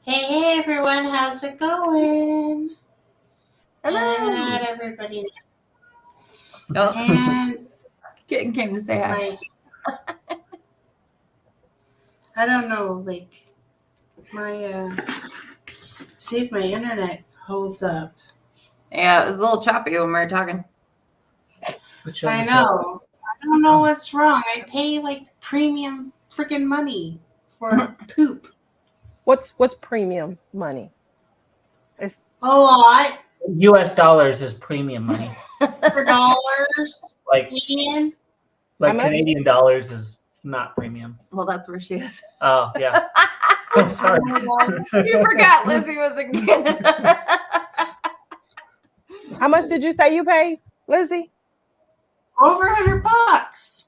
Hey everyone, how's it going? Hello. And I haven't had everybody. Oh, And Kitten came to say hi. I don't know, my see if my internet holds up. Yeah, it was a little choppy when we were talking. I know. I don't know what's wrong. I pay premium freaking money for poop. What's premium money? A lot. U.S. dollars is premium money. $4. Like Canadian. Canadian dollars is not premium. Well, that's where she is. Oh, yeah. Sorry. You forgot Lizzie was in Canada. How much did you say you paid, Lizzie? Over $100.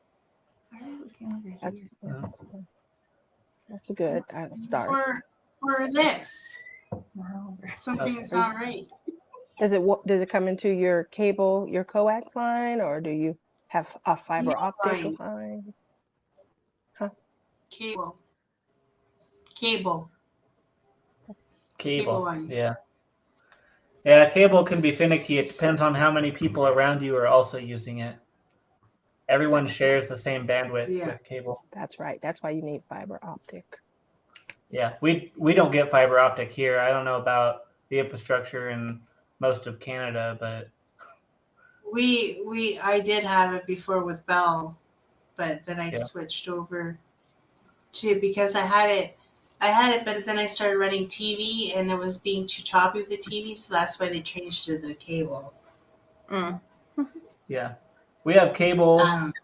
That's a good start. For this. Something's not right. Does it come into your cable, your coax line, or do you have a fiber optic line? Huh? Cable line. Yeah. Yeah, cable can be finicky. It depends on how many people around you are also using it. Everyone shares the same bandwidth with cable. That's right. That's why you need fiber optic. Yeah, we don't get fiber optic here. I don't know about the infrastructure in most of Canada, but I did have it before with Bell, but then I switched over to because I had it, but then I started running TV and it was being too choppy with the TV, so that's why they changed to the cable. Yeah, we have cable,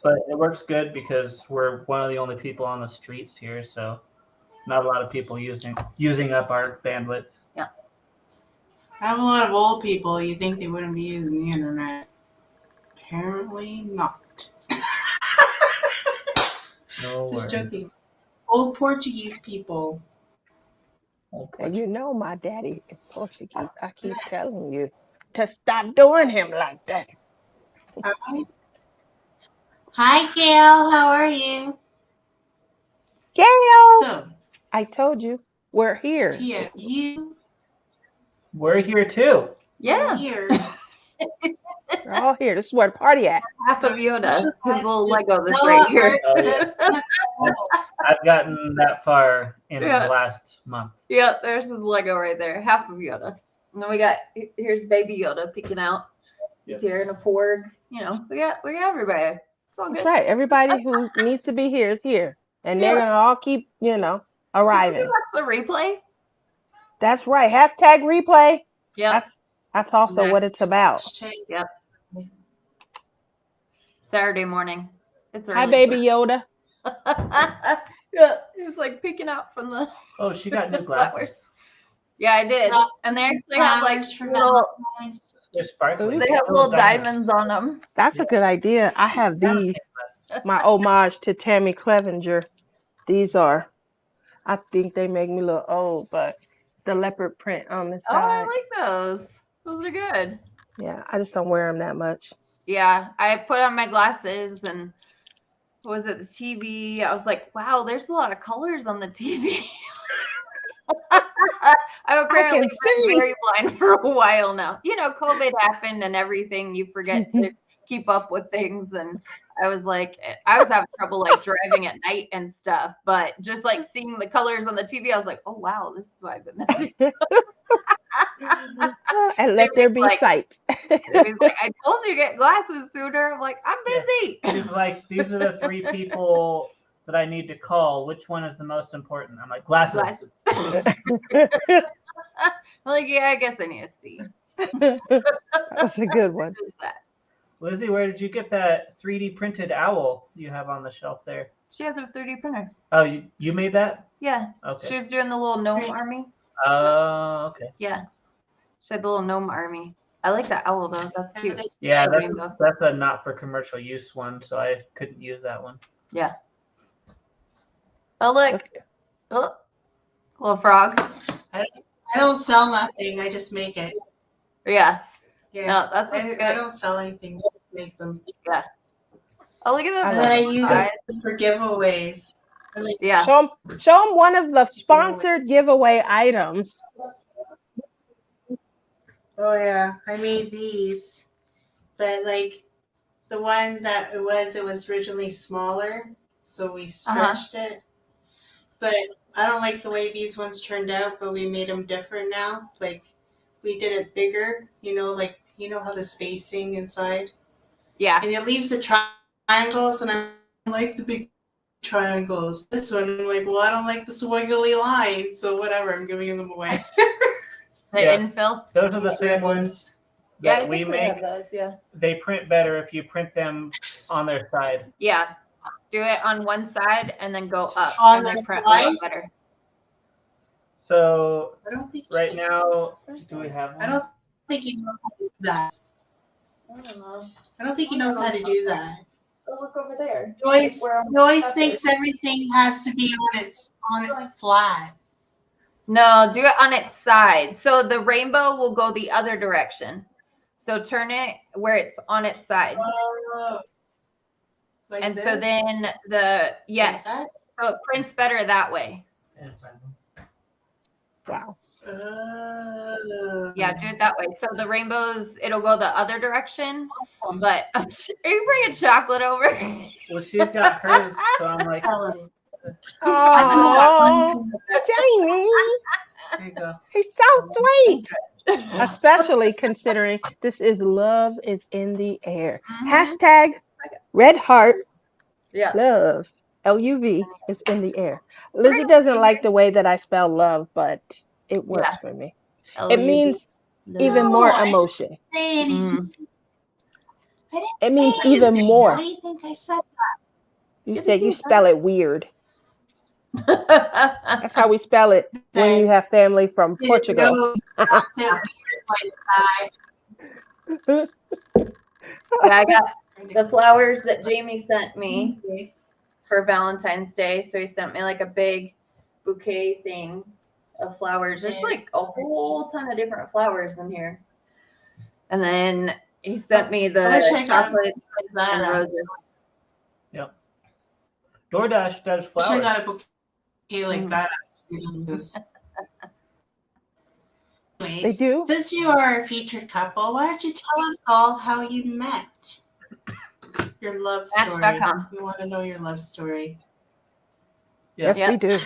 but it works good because we're one of the only people on the streets here, so not a lot of people using up our bandwidth. Yeah, I have a lot of old people. You think they wouldn't be using the internet? Apparently not. No Just worries. joking. Old Portuguese people. And you know my daddy is Portuguese. I keep telling you to stop doing him like that. Hi, Gail. How are you? Gail! So, I told you, we're here. Tia, We're here too. Yeah. We're here. We're all here. This is where the party at. Half of Yoda, his little Lego that's right here. I've gotten that far in the last month. Yeah, there's his Lego right there. Half of Yoda. And then here's baby Yoda peeking out. He's here in a Porg. You know, we got everybody. It's all good. That's right. Everybody who needs to be here is here. And they're going to all keep, arriving. Did you watch the replay? That's right. Hashtag replay. Yeah. That's also what it's about. Yep. Saturday morning. It's early. Hi, baby Yoda. Yeah, he's like peeking out from the. Oh, she got new glasses. Yeah, I did. And they actually have little. They're sparkling. They have little diamonds on them. That's a good idea. I have these. My homage to Tammy Clevenger. These are. I think they make me look old, but the leopard print on the side. Oh, I like those. Those are good. Yeah, I just don't wear them that much. Yeah, I put on my glasses and was it the TV? I was like, wow, there's a lot of colors on the TV. I've apparently been very blind for a while now. COVID happened and everything. You forget to keep up with things. And I was having trouble driving at night and stuff. But just seeing the colors on the TV, I was like, oh, wow, this is what I've been missing. And let there be sight. He's like, I told you to get glasses sooner. I'm like, I'm busy. He's like, these are the 3 people that I need to call. Which one is the most important? I'm like, glasses. I'm like, yeah, I guess I need to see. That's a good one. Lizzie, where did you get that 3D printed owl you have on the shelf there? She has a 3D printer. Oh, you made that? Yeah. Okay. She was doing the little gnome army. Oh, okay. Yeah. She had the little gnome army. I like that owl though. That's cute. Yeah, that's a not for commercial use one, so I couldn't use that one. Yeah. Oh look. Oh, little frog. I don't sell nothing. I just make it. Yeah. Yeah. No, that's I don't sell anything. I just make them. Yeah. Oh, look at that. And then I use it for giveaways. Yeah. Show them one of the sponsored giveaway items. Oh yeah, I made these, but like the one that it was originally smaller, so we stretched it. But I don't like the way these ones turned out, but we made them different now. Like we did it bigger, like how the spacing inside. Yeah. And it leaves the triangles, and I like the big triangles. This one, I'm like, well, I don't like the squiggly lines, so whatever, I'm giving them away. The infill. Those are the same ones that we make. Those, yeah. They print better if you print them on their side. Yeah. Do it on one side and then go up. On and the they print side? a lot better. So I don't think right now, do we have one? I don't think he knows how to do that. I don't know. I don't think he knows how to do that. Go look over there. He always thinks everything has to be on it flat. No, do it on its side. So the rainbow will go the other direction. So turn it where it's on its side. Like and this? so then yes. Like so it prints better that way. Wow. Yeah, do it that way. So the rainbows, it'll go the other direction. But are you bringing chocolate over? Well, she's got hers, so I'm like, oh, Jamie. there you go. He's so sweet. Especially considering this is Love is in the Air. Hashtag red heart. Yeah. Love. LUV is in the air. Lizzie doesn't like the way that I spell love, but it works for me. It means even more emotion. It means even more. Why do you think I said that? You said you spell it weird. That's how we spell it when you have family from Portugal. I got the flowers that Jamie sent me for Valentine's Day. So he sent me like a big bouquet thing of flowers. There's like a whole ton of different flowers in here. And then he sent me the chocolate and roses. Yep. DoorDash does flowers. I got a bouquet like that. They do. Since you are a featured couple, why don't you tell us all how you met? Your love story. Match.com. We want to know your love story. Yes, we do.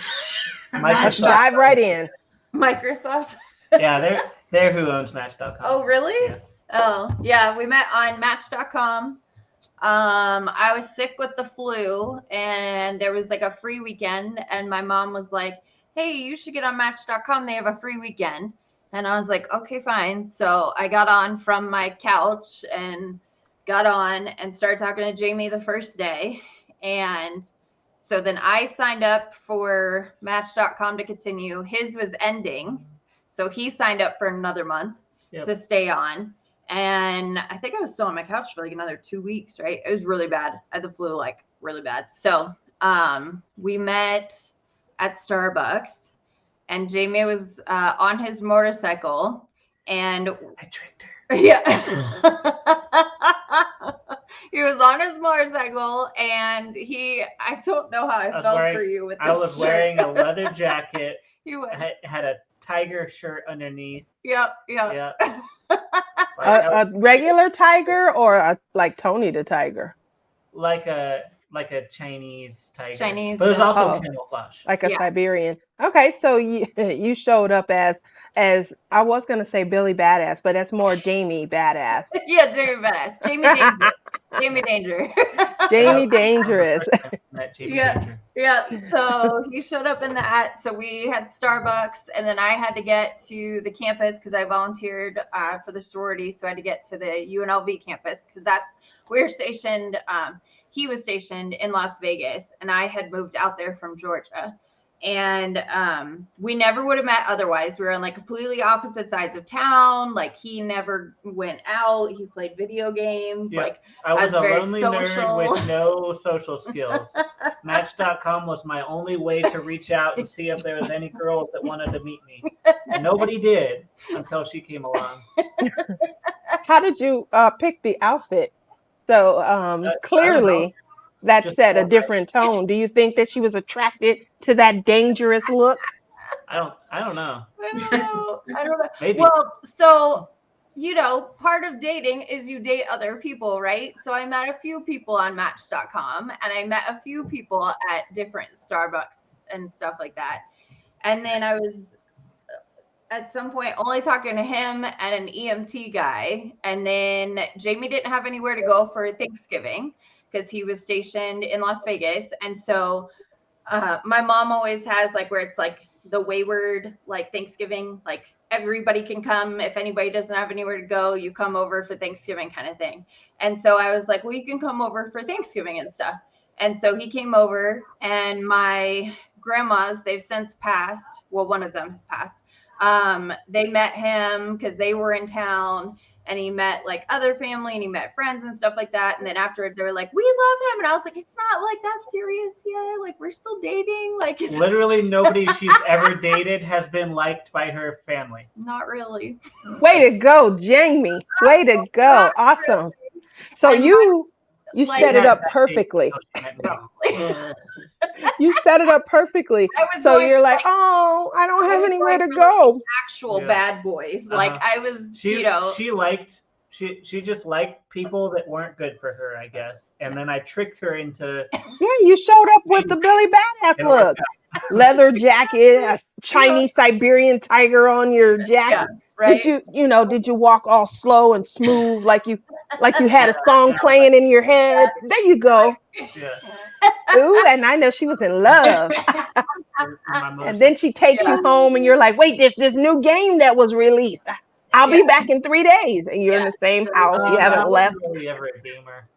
Let's dive right in. Microsoft. Yeah, they're who owns Match.com. Oh, really? Yeah. Oh, yeah. We met on Match.com. I was sick with the flu, and there was like a free weekend, and my mom was like, "Hey, you should get on Match.com. They have a free weekend." And I was like, "Okay, fine." So I got on from my couch and got on and started talking to Jamie the first day. And so then I signed up for Match.com to continue. His was ending. So he signed up for another month to stay on. And I think I was still on my couch for like another 2 weeks, right? It was really bad. I had the flu, like really bad. So we met at Starbucks, and Jamie was on his motorcycle, and I tricked her. Yeah. He was on his motorcycle, and I don't know how I felt for you with this I was shirt. wearing a leather jacket. You had a tiger shirt underneath. Yep. Yeah. A regular tiger or like Tony the Tiger? Like a Chinese tiger. Chinese, but it was also camouflage. Like a Siberian. Okay, so you showed up as I was gonna say Billy Badass, but that's more Jamie Badass. Yeah, Jamie Badass. Jamie Danger. Jamie Dangerous. Yeah. So he showed up in that. So we had Starbucks, and then I had to get to the campus because I volunteered for the sorority. So I had to get to the UNLV campus because we're stationed. He was stationed in Las Vegas, and I had moved out there from Georgia. And we never would have met otherwise. We were on like completely opposite sides of town. Like he never went out. He played video games. Yeah. Like I was a very lonely social. nerd with no social skills. Match.com was my only way to reach out and see if there was any girls that wanted to meet me. And nobody did until she came along. How did you pick the outfit? So clearly that Just set a all right. different tone. Do you think that she was attracted to that dangerous look? I don't know. I don't know. I don't know. Maybe. Well, so part of dating is you date other people, right? So I met a few people on Match.com, and I met a few people at different Starbucks and stuff like that. And then I was at some point only talking to him and an EMT guy. And then Jamie didn't have anywhere to go for Thanksgiving because he was stationed in Las Vegas. And so my mom always has like where it's like the wayward like Thanksgiving, like everybody can come. If anybody doesn't have anywhere to go, you come over for Thanksgiving kind of thing. And so I was like, well, you can come over for Thanksgiving and stuff. And so he came over, and my grandmas, they've since passed. Well, one of them has passed. They met him because they were in town, and he met like other family, and he met friends and stuff like that. And then afterwards they were like, we love him. And I was like, it's not like that serious yet. Like, we're still dating. Like, it's Literally nobody she's ever dated has been liked by her family. not really. Way to go, Jamie. Way to go. Not Awesome. really. So And you like- set it up That perfectly. date, You set it up perfectly. I was So going you're like, for, oh, I don't I have was anywhere going to for, like, go. actual Yeah. bad boys. Like I was, She just liked people that weren't good for her, I guess. And then I tricked her into Yeah, you showed up with the Billy Badass it worked look. Leather jacket, a Chinese Siberian tiger on your jacket. right? Did you walk all slow and smooth like you had a song playing in your head? There you go. Yeah. Ooh, and I know she was in love. My mother And then she takes you home and you're like, wait, there's this new game that was released. I'll be back in 3 days. And you're in the same house. You I haven't left. wasn't really ever a gamer.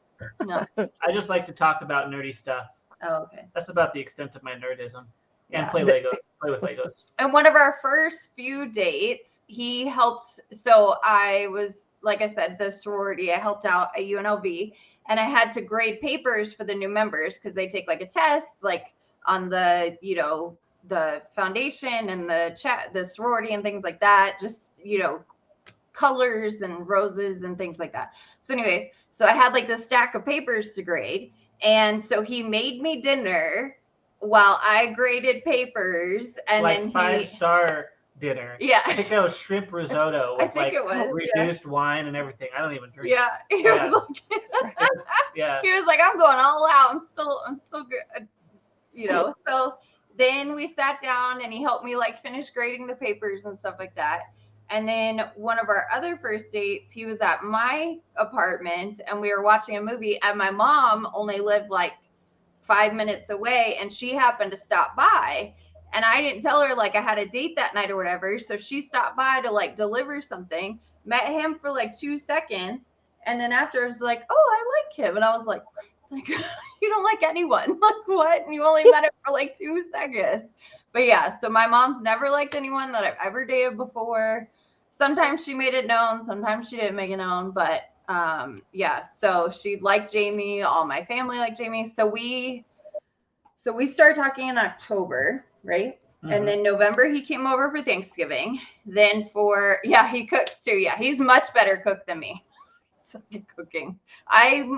No. I just like to talk about nerdy stuff. Oh, okay. That's about the extent of my nerdism. And Yeah. play with Legos. And one of our first few dates, he helped. So I was, like I said, the sorority. I helped out at UNLV, and I had to grade papers for the new members because they take like a test, like on the the foundation and the sorority and things like that. Just colors and roses and things like that. So, anyways, so I had like this stack of papers to grade, and so he made me dinner while I graded papers, and like then 5-star dinner. Yeah. I think that was shrimp risotto I with think like it was, reduced wine and everything. I don't even drink. Yeah, he Yeah. was like, Yeah. he was like, I'm going all out. I'm still good. So then we sat down and he helped me like finish grading the papers and stuff like that. And then one of our other first dates, he was at my apartment and we were watching a movie, and my mom only lived like 5 minutes away, and she happened to stop by. And I didn't tell her like I had a date that night or whatever. So she stopped by to like deliver something, met him for like 2 seconds. And then after I was like, oh, I like him. And I was like, you don't like anyone. Like what? And you only met him for like 2 seconds. But yeah, so my mom's never liked anyone that I've ever dated before. Sometimes she made it known. Sometimes she didn't make it known. But yeah, so she liked Jamie. All my family liked Jamie. So we started talking in October, right? Mm-hmm. And then November, he came over for Thanksgiving. Then he cooks too. Yeah, he's much better cook than me. Suck at cooking. I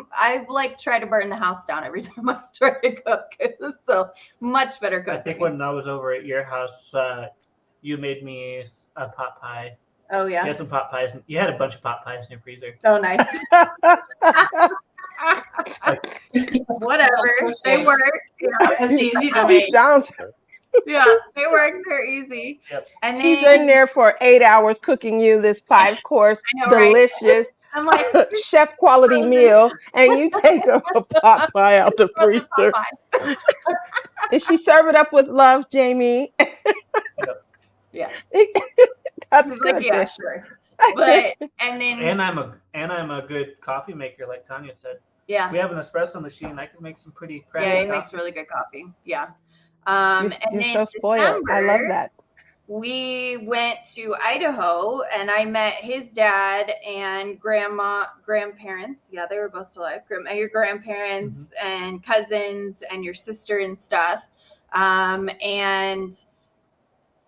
like try to burn the house down every time I try to cook. So much better cook. I think when I was over at your house, you made me a pot pie. Oh yeah. You had some pot pies. You had a bunch of pot pies in your freezer. Oh nice. Whatever. They work. Yeah. That's easy to He make. sounds. Yeah, they work. They're easy. Yep. And then He's in there for 8 hours cooking you this 5-course, I know, right? delicious I'm like, chef quality meal, and you take a pot pie out the freezer. Did she serve it up with love, Jamie? Yeah. That's He's like, good. yeah, sure. But and then And I'm a good coffee maker, like Tanya said. yeah. We have an espresso machine. I can make some pretty crafty Yeah, he coffee. makes really good coffee. Yeah. You're, And you're then so spoiled. I love December, that. we went to Idaho, and I met his dad and grandparents. Yeah, they were both still alive. Your grandparents and cousins and your sister and stuff. And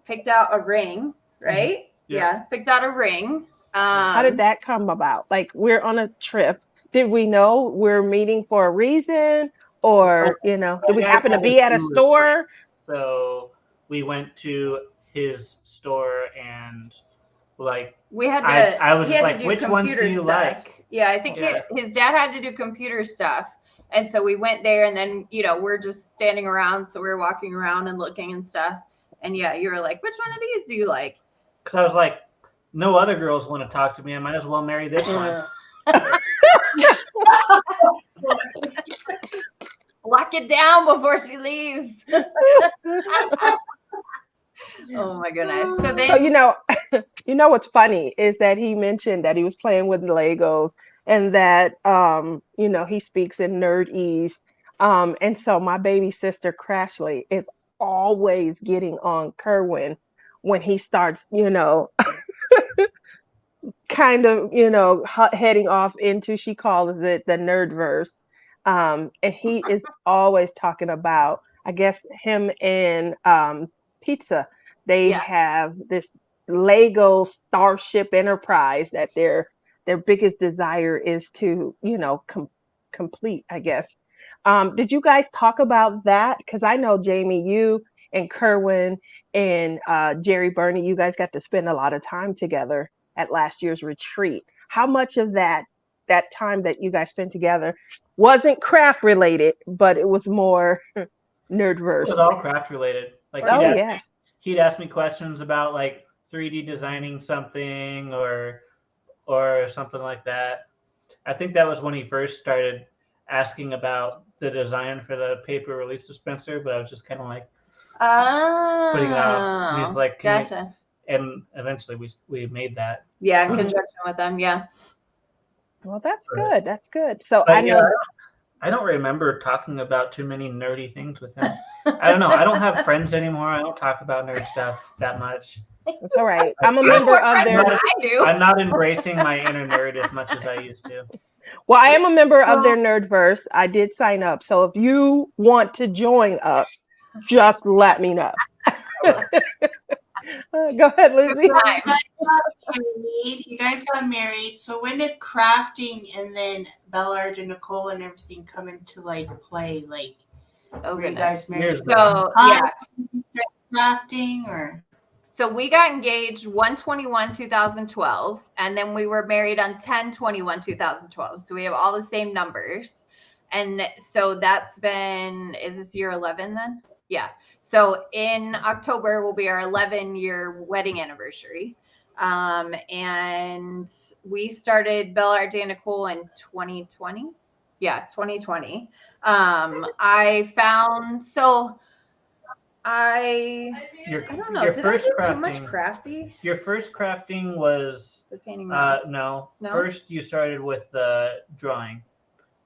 picked out a ring, right? Yeah, picked out a ring. How did that come about? Like, we're on a trip. Did we know we're meeting for a reason? or did we My dad happen to had be at a jewelry store? So we went to his store and like we had to. I was he just had like, to do which ones computer do you stuff. like? Yeah, I think Yeah. his dad had to do computer stuff, and so we went there, and then we're just standing around, so we were walking around and looking and stuff, and yeah, you were like, which one of these do you like? Because I was like, no other girls want to talk to me. I might as well marry this one. Lock it down before she leaves. Oh my goodness. So then, So what's funny is that he mentioned that he was playing with Legos and that he speaks in nerdese. And so my baby sister Crashly is always getting on Kerwin when he starts, kind of, heading off into, she calls it the nerdverse. And he is always talking about, I guess, him and Pizza. They yeah. have this Lego Starship Enterprise that their biggest desire is to, complete, I guess. Did you guys talk about that? Because I know, Jamie, you and Kerwin and Jerry Burney, you guys got to spend a lot of time together at last year's retreat. How much of that time that you guys spent together wasn't craft related, but it was more nerdverse? It was all craft related. Like he'd ask me questions about like 3D designing something or something like that. I think that was when he first started asking about the design for the paper release dispenser, but I was just kind of like putting it off. And he's like, gotcha. And eventually we made that. Yeah, in conjunction with them. Yeah. Well, that's good. That's good. So But I know. I don't remember talking about too many nerdy things with him. I don't know. I don't have friends anymore. I don't talk about nerd stuff that much. It's all right. I'm a member of their. I do. I'm not embracing my inner nerd as much as I used to. Well, I am a member of their nerdverse. I did sign up. So if you want to join us, just let me know. Go ahead, Lucy. You guys got married. So when did crafting and then Bellard and Nicole and everything come into play? Like, were you guys married? So yeah, crafting or. So we got engaged 1/21/2012, and then we were married on 10/21/2012. So we have all the same numbers. And so that's been, is this year 11 then? Yeah. So in October will be our 11-year wedding anniversary. And we started Bellard and Nicole in 2020. Yeah, 2020. I don't know. Did I do too much crafty? Your first crafting was the painting. No. First, you started with the drawing.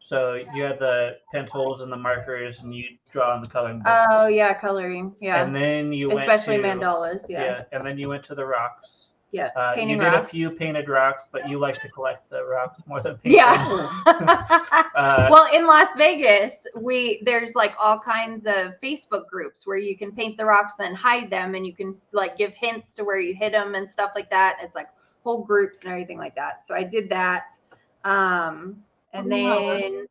So you had the pencils and the markers, and you draw on the coloring book. Oh yeah, coloring. Yeah. And then you especially mandalas. Yeah. And then you went to the rocks. Yeah. You did rocks. A few painted rocks, but you like to collect the rocks more than paint them. Well, in Las Vegas, there's like all kinds of Facebook groups where you can paint the rocks, then hide them, and you can like give hints to where you hit them and stuff like that. It's like whole groups and everything like that. So I did that. And then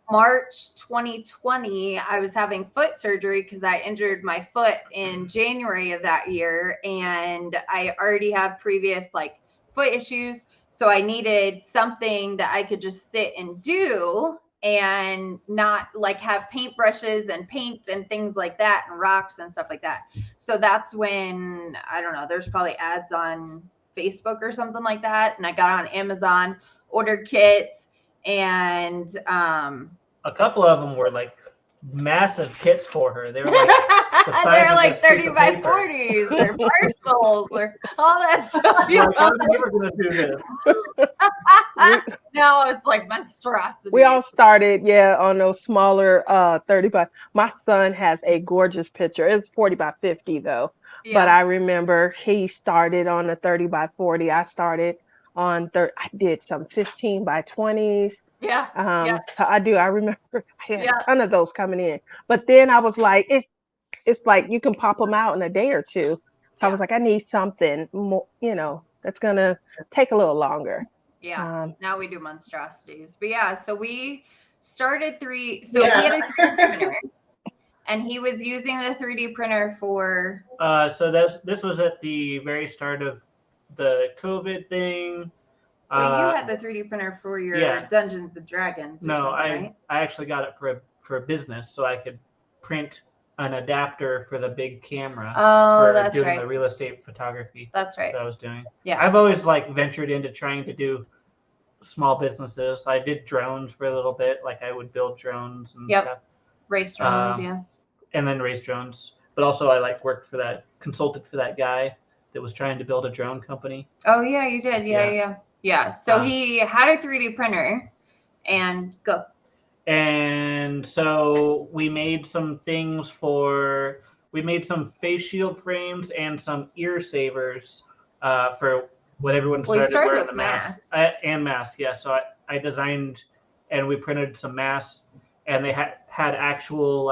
March 2020, I was having foot surgery because I injured my foot in January of that year. And I already have previous like foot issues. So I needed something that I could just sit and do and not like have paintbrushes and paint and things like that and rocks and stuff like that. So that's when, I don't know, there's probably ads on Facebook or something like that. And I got on Amazon, ordered kits. And a couple of them were like massive kits for her. They were like they're like 30 by 40s or parcels or all that stuff. I'm never gonna do this. No, it's like monstrosity. We all started, on those smaller 30 by. My son has a gorgeous picture. It's 40 by 50 though. Yeah. But I remember he started on the 30 by 40. I started on I did some 15 by 20s. Yeah. I do. I remember I had a ton of those coming in. But then I was like, it's like you can pop them out in a day or two. So I was like, I need something more, that's gonna take a little longer. Yeah. Now we do monstrosities. But yeah, so we started he had a 3D printer, and he was using the 3D printer for. So this was at the very start of the COVID thing. Well, you had the 3D printer for your Dungeons and Dragons. Or something, right? I actually got it for a business, so I could print an adapter for the big camera for doing the real estate photography. That's right. That I was doing. Yeah. I've always ventured into trying to do small businesses. I did drones for a little bit. I would build drones and stuff. Race drones, and then race drones. But also I worked for consulted for that guy that was trying to build a drone company. Oh yeah, you did. Yeah. So he had a 3D printer and go. And so we made some things we made some face shield frames and some ear savers for what everyone started wearing. With masks. And masks, yeah. So I designed and we printed some masks, and they had actual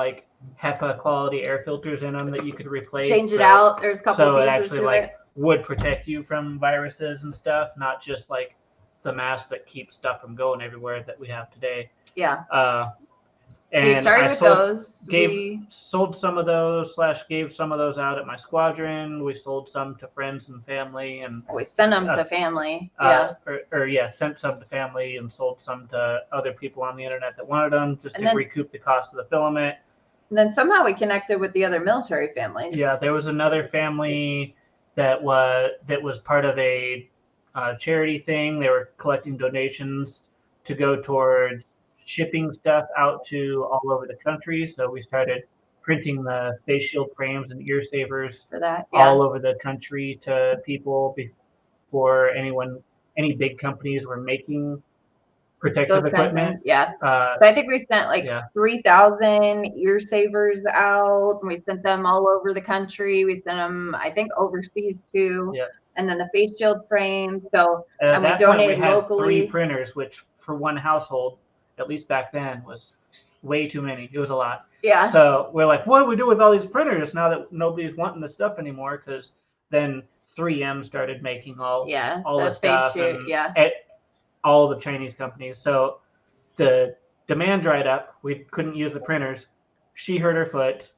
HEPA quality air filters in them that you could replace. Change it out. There's a couple pieces it actually to it. would protect you from viruses and stuff, not just the mask that keeps stuff from going everywhere that we have today. Yeah. And so you started with those. Sold some of those / gave some of those out at my squadron. We sold some to friends and family, and we sent them to family. Sent some to family and sold some to other people on the internet that wanted them, just to recoup the cost of the filament. And then somehow we connected with the other military families. Yeah, there was another family that was part of a charity thing. They were collecting donations to go towards shipping stuff out to all over the country. So we started printing the face shield frames and ear savers for that all over the country to people before any big companies were making protective equipment. So I think we sent 3,000 ear savers out, and we sent them all over the country. We sent them, I think, overseas too. Yeah. And then the face shield frame. So and we donated locally. 3 printers, which for one household, at least back then, was way too many. It was a lot. Yeah. So we're like, what do we do with all these printers now that nobody's wanting the stuff anymore? Because then 3M started making all the stuff. All the Chinese companies. So the demand dried up. We couldn't use the printers. She hurt her foot.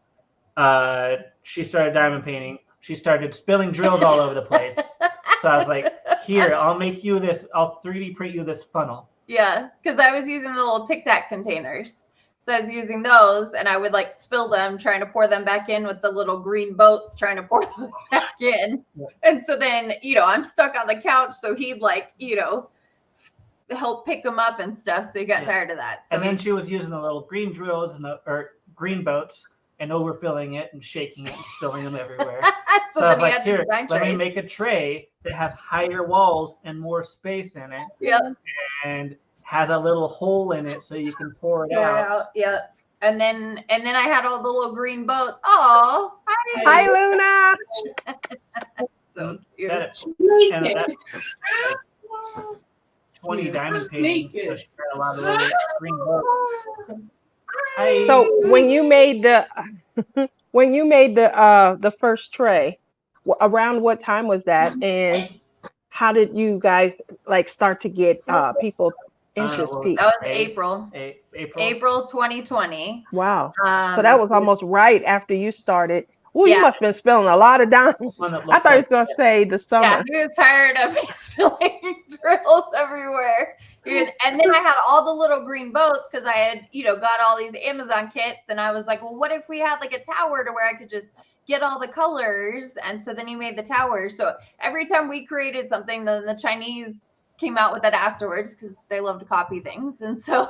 She started diamond painting. She started spilling drills all over the place. So I was like, here, I'll make you this. I'll 3D print you this funnel. Yeah, because I was using the little Tic Tac containers. So I was using those, and I would spill them, trying to pour them back in with the little green boats, trying to pour those back in. Yeah. And so then, I'm stuck on the couch. So he'd help pick them up and stuff. So he got tired of that. So and then she was using the little green drills or green boats and overfilling it and shaking it and spilling them everywhere. So I was like, here, let me make a tray that has higher walls and more space in it. Yeah. And has a little hole in it so you can pour it out. Yeah. And then I had all the little green boats. Oh, hi Luna. So cute. And that, 20 diamond paintings. So she had a lot of little green boats. So when you made the first tray, around what time was that, and how did you guys start to get people interest peaked? That was April 2020. Wow. So that was almost right after you started. Well, you must have been spilling a lot of diamonds. I thought he was going to say the summer. Yeah, he was tired of me spilling drills everywhere. And then I had all the little green boats because I had, got all these Amazon kits. And I was like, well, what if we had a tower to where I could just get all the colors? And so then he made the tower. So every time we created something, then the Chinese came out with it afterwards because they love to copy things. And so,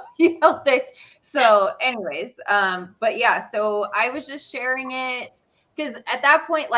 anyways, but yeah, so I was just sharing it. Because at that point,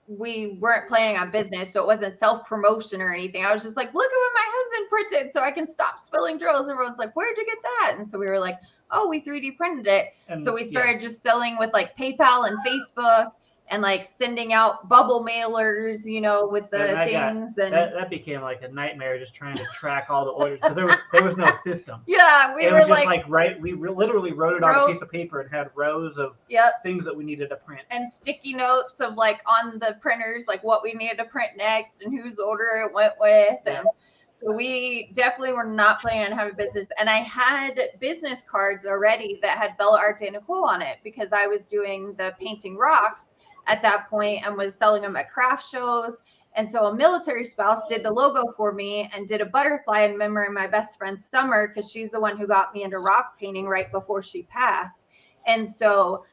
we weren't planning on business, so it wasn't self-promotion or anything. I was just like, look at what my husband printed so I can stop spilling drills. Everyone's like, where'd you get that? And so we were like, oh, we 3D printed it. And so we started just selling with PayPal and Facebook and sending out bubble mailers, with the things. That became a nightmare, just trying to track all the orders because there was no system. Yeah, we literally wrote it on a piece of paper and had rows of things that we needed to print and sticky notes of on the printers what we needed to print next and whose order it went with. And So we definitely were not planning on having a business. And I had business cards already that had Bella Art de Nicole on it because I was doing the painting rocks at that point and was selling them at craft shows. And so a military spouse did the logo for me and did a butterfly in memory of my best friend Summer, because she's the one who got me into rock painting right before she passed. And so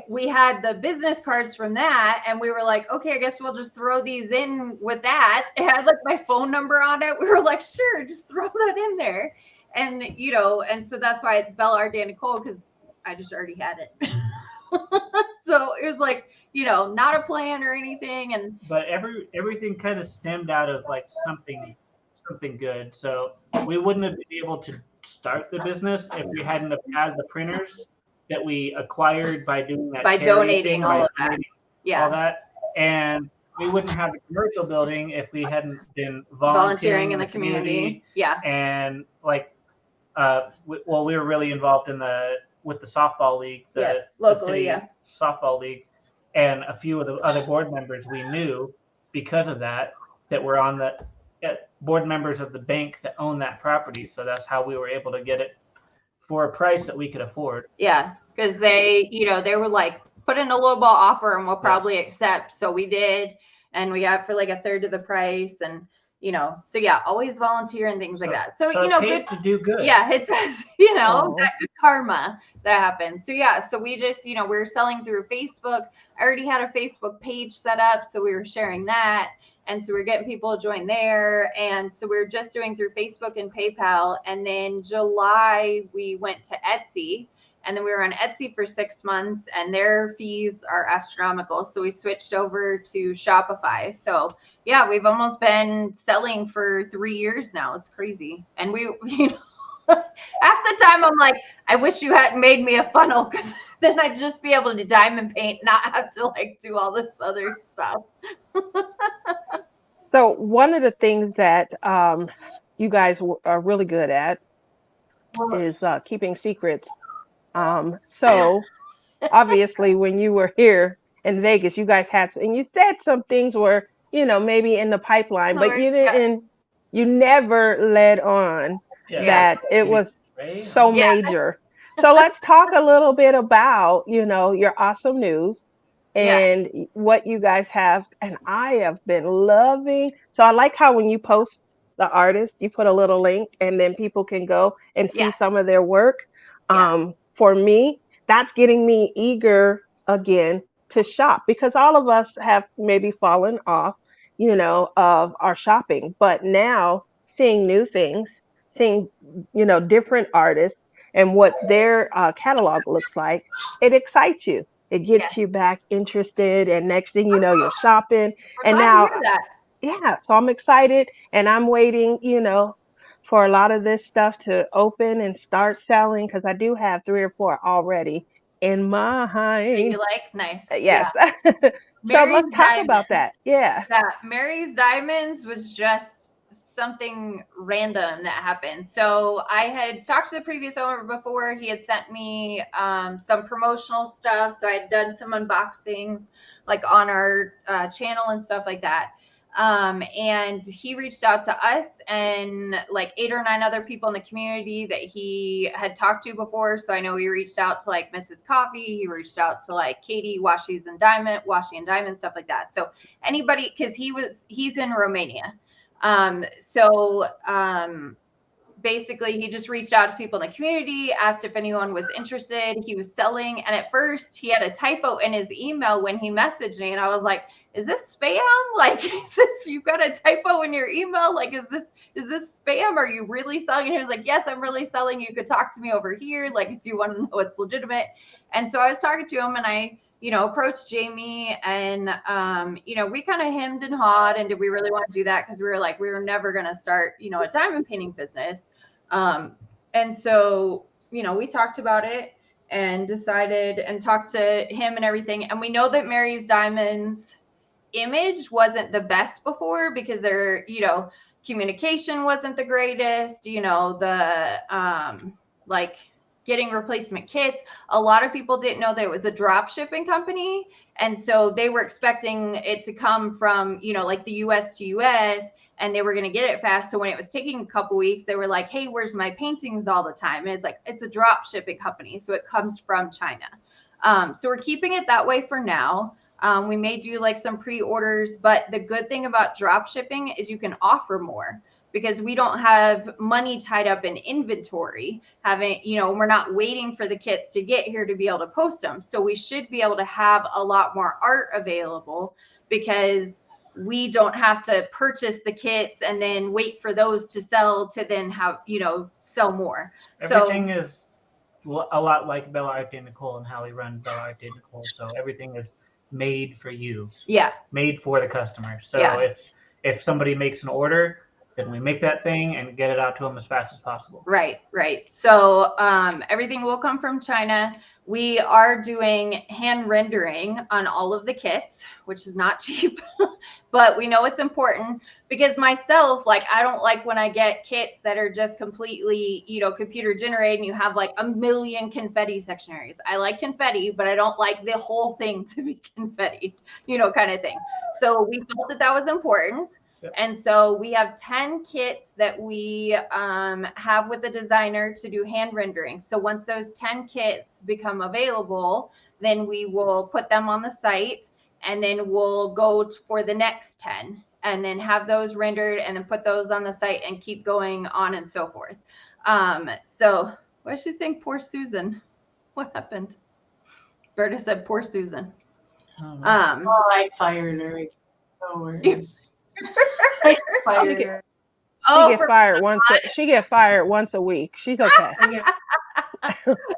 we had the business cards from that, and we were like, okay, I guess we'll just throw these in with that. It had like my phone number on it. We were like, sure, just throw that in there. And, you know, and so that's why it's Bella Art de Nicole, because I just already had it. So it was like, you know, not a plan or anything. And but everything kind of stemmed out of like something good. So we wouldn't have been able to start the business if we hadn't have had the printers that we acquired by doing that, by charity donating thing, all by of that. donating Yeah. all that. And we wouldn't have the commercial building if we hadn't been volunteering in the community. Yeah. And like, we were really involved with the softball league, locally, the city softball league, and a few of the other board members we knew because of that were on the board members of the bank that own that property. So that's how we were able to get it for a price that we could afford. Yeah, because they, you know, they were like, put in a low ball offer and we'll probably accept. So we did, and we got for like a third of the price. And, you know, so yeah, always volunteer and things like that. So you know, it pays to do good. Yeah, it does, you know, that good karma that happens. So yeah, so we just, you know, we were selling through Facebook. I already had a Facebook page set up, so we were sharing that. And so we're getting people to join there. And so we're just doing through Facebook and PayPal. And then July, we went to Etsy. And then we were on Etsy for 6 months, and their fees are astronomical. So we switched over to Shopify. So yeah, we've almost been selling for 3 years now. It's crazy. And we, you know, half the time I'm like, I wish you hadn't made me a funnel, because then I'd just be able to diamond paint, not have to like do all this other stuff. So one of the things that you guys are really good at is keeping secrets. So obviously when you were here in Vegas, you guys and you said some things were, you know, maybe in the pipeline, but you didn't, you never led on that it was so major. So let's talk a little bit about, you know, your awesome news and what you guys have. And I have been loving. So I like how when you post the artist, you put a little link and then people can go and see some of their work. For me, that's getting me eager again to shop, because all of us have maybe fallen off, you know, of our shopping. But now seeing new things, seeing, you know, different artists and what their catalog looks like, it excites you. It gets you back interested. And next thing you know, you're shopping. And now, so I'm excited, and I'm waiting, you know, for a lot of this stuff to open and start selling, because I do have 3 or 4 already in mind. You like? Nice. Yes. So let's talk about that. Yeah. Mary's Diamonds was just something random that happened. So I had talked to the previous owner before. He had sent me some promotional stuff. So I had done some unboxings like on our channel and stuff like that. And he reached out to us and like 8 or 9 other people in the community that he had talked to before. So I know he reached out to like Mrs. Coffee. He reached out to like Katie, Washi and Diamond, stuff like that. So anybody, because he's in Romania. Basically he just reached out to people in the community, asked if anyone was interested. He was selling. And at first he had a typo in his email when he messaged me. And I was like, is this spam? Like, you've got a typo in your email? Like, is this spam? Are you really selling? And he was like, yes, I'm really selling. You could talk to me over here. Like, if you want to know it's legitimate. And so I was talking to him, and I, you know, approached Jamie, and, you know, we kind of hemmed and hawed, and did we really want to do that? Because we were like, we were never going to start, you know, a diamond painting business. And so, you know, we talked about it and decided and talked to him and everything. And we know that Mary's Diamonds image wasn't the best before, because their, you know, communication wasn't the greatest, you know, the, like getting replacement kits. A lot of people didn't know that it was a drop shipping company. And so they were expecting it to come from, you know, like the US to US. and they were going to get it fast. So when it was taking a couple weeks, they were like, hey, where's my paintings all the time? And it's like, it's a drop shipping company, so it comes from China. So we're keeping it that way for now. We may do like some pre-orders, but the good thing about drop shipping is you can offer more, because we don't have money tied up in inventory. We're not waiting for the kits to get here to be able to post them. So we should be able to have a lot more art available, because we don't have to purchase the kits and then wait for those to sell to then have, sell more. Everything is a lot like Bella Arte Nicole and how we run Bella Arte Nicole. So everything is made for you. Yeah. Made for the customer. So if somebody makes an order, then we make that thing and get it out to them as fast as possible. Right. So everything will come from China. We are doing hand rendering on all of the kits, which is not cheap, but we know it's important, because myself, like, I don't like when I get kits that are just completely, computer generated and you have like a million confetti sectionaries. I like confetti, but I don't like the whole thing to be confetti, kind of thing. So we felt that was important. Yep. And so we have 10 kits that we have with the designer to do hand rendering. So once those 10 kits become available, then we will put them on the site, and then we'll go for the next 10 and then have those rendered and then put those on the site and keep going on and so forth. So what is she saying? Poor Susan. What happened? Berta said, poor Susan. I fired her. No worries. I fired her. She get fired once a week. She's okay.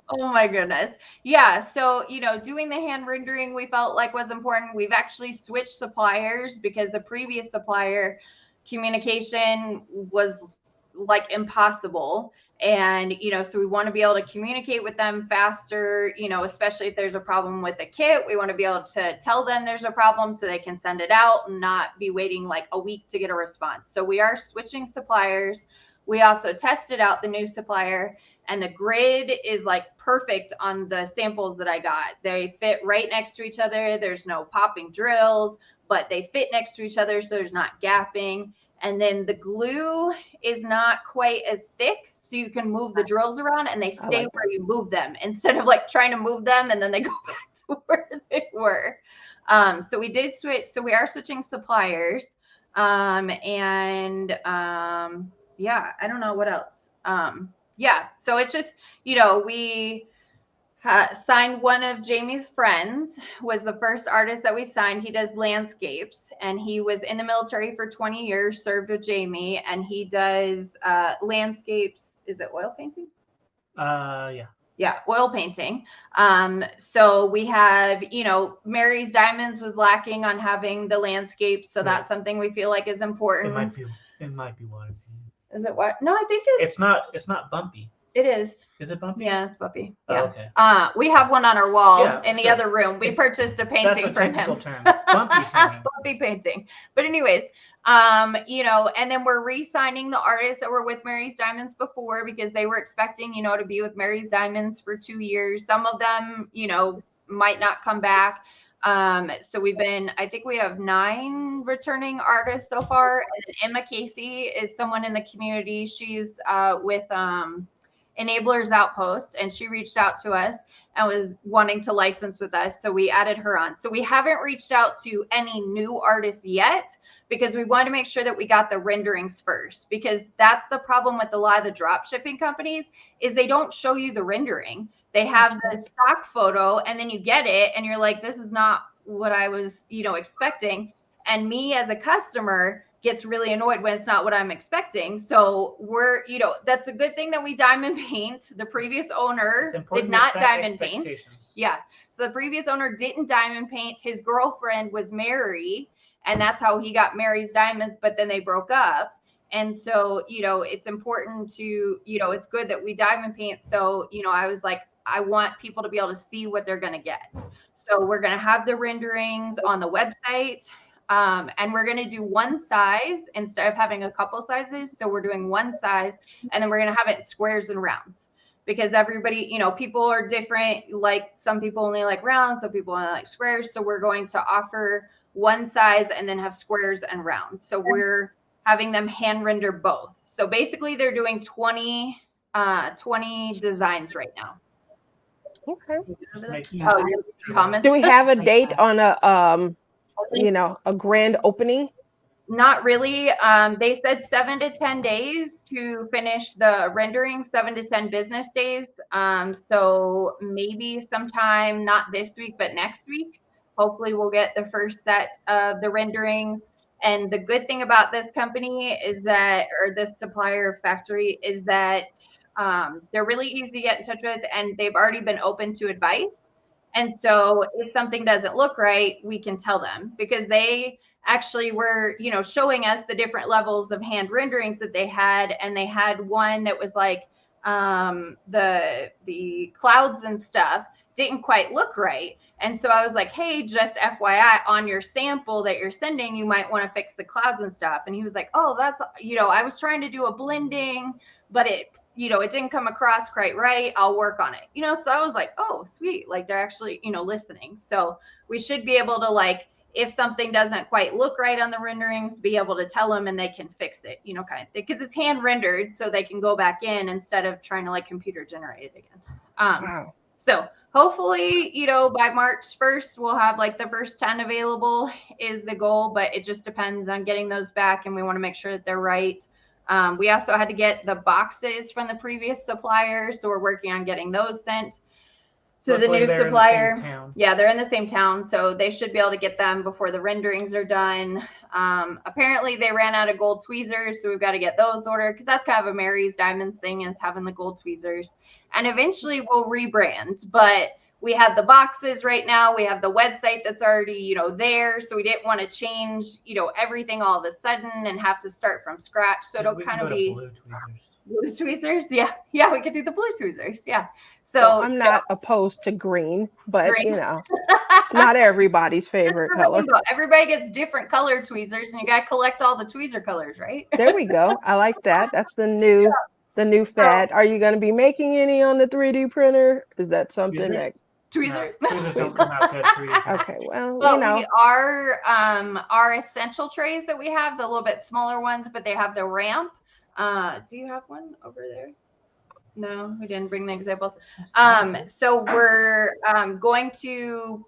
Oh my goodness. Yeah. So, doing the hand rendering we felt like was important. We've actually switched suppliers, because the previous supplier communication was like impossible. And, so we want to be able to communicate with them faster, especially if there's a problem with the kit. We want to be able to tell them there's a problem so they can send it out and not be waiting like a week to get a response. So we are switching suppliers. We also tested out the new supplier, and the grid is like perfect on the samples that I got. They fit right next to each other. There's no popping drills, but they fit next to each other, so there's not gapping. And then the glue is not quite as thick, so you can move the drills around and they stay where you move them, instead of like trying to move them and then they go back to where they were. So we did switch. So we are switching suppliers. Yeah, I don't know what else. Yeah, so it's just, we signed one of Jamie's friends, was the first artist that we signed. He does landscapes, and he was in the military for 20 years, served with Jamie, and he does landscapes. Is it oil painting? Yeah, oil painting. So we have, Mary's Diamonds was lacking on having the landscapes, so that's something we feel like is important. It might be water. Is it what? No, I think it's not bumpy. It is. Is it bumpy? Yeah, it's bumpy. Yeah. Oh, okay. We have one on our wall in the other room. We purchased a painting from him. Term. Bumpy painting. Bumpy painting. But anyways, and then we're re-signing the artists that were with Mary's Diamonds before, because they were expecting, to be with Mary's Diamonds for 2 years. Some of them, might not come back. So I think we have 9 returning artists so far. And then Emma Casey is someone in the community. She's with Enablers Outpost, and she reached out to us and was wanting to license with us, so we added her on. So we haven't reached out to any new artists yet, because we wanted to make sure that we got the renderings first, because that's the problem with a lot of the drop shipping companies, is they don't show you the rendering. They have the stock photo, and then you get it and you're like, this is not what I was expecting. And me as a customer gets really annoyed when it's not what I'm expecting. So we're, that's a good thing that we diamond paint. The previous owner did not diamond paint. Yeah. So the previous owner didn't diamond paint. His girlfriend was Mary, and that's how he got Mary's Diamonds, but then they broke up. And so, it's important to, it's good that we diamond paint. So, I was like, I want people to be able to see what they're going to get. So we're going to have the renderings on the website. And we're going to do one size instead of having a couple sizes. So we're doing one size, and then we're going to have it in squares and rounds, because everybody, people are different. Like some people only like rounds, some people only like squares. So we're going to offer one size and then have squares and rounds. So we're having them hand render both. So basically they're doing 20 designs right now. Okay. Yeah. Comments? Do we have a Like date that. on a grand opening? Not really. They said 7 to 10 days to finish the rendering, 7 to 10 business days. So maybe sometime, not this week, but next week, hopefully we'll get the first set of the renderings. And the good thing about this company is that, or this supplier factory, is that they're really easy to get in touch with, and they've already been open to advice. And so if something doesn't look right, we can tell them, because they actually were, showing us the different levels of hand renderings that they had. And they had one that was like the clouds and stuff didn't quite look right. And so I was like, hey, just FYI, on your sample that you're sending, you might want to fix the clouds and stuff. And he was like, oh, that's, I was trying to do a blending, but it didn't come across quite right. I'll work on it. So I was like, oh, sweet. Like they're actually, listening. So we should be able to, like, if something doesn't quite look right on the renderings, be able to tell them and they can fix it, kind of thing. Because it's hand rendered, so they can go back in instead of trying to like computer generate it again. Wow. So hopefully, by March 1st, we'll have like the first 10 available is the goal, but it just depends on getting those back, and we want to make sure that they're right. We also had to get the boxes from the previous supplier, so we're working on getting those sent to the new supplier. Yeah, they're in the same town, so they should be able to get them before the renderings are done. Apparently they ran out of gold tweezers, so we've got to get those ordered, because that's kind of a Mary's Diamonds thing, is having the gold tweezers. And eventually we'll rebrand, but we have the boxes right now. We have the website that's already, there. So we didn't want to change, everything all of a sudden and have to start from scratch. So it'll kind of be blue tweezers. Yeah. Yeah. We could do the blue tweezers. Yeah. So well, I'm not opposed to green, but green. It's not everybody's favorite color. Everybody gets different color tweezers, and you got to collect all the tweezer colors, right? There we go. I like that. That's the new fad. Are you going to be making any on the 3D printer? Is that something that tweezers? No, tweezers don't come out good. Okay, well, we are our essential trays that we have, the little bit smaller ones, but they have the ramp. Do you have one over there? No, we didn't bring the examples. So we're going to,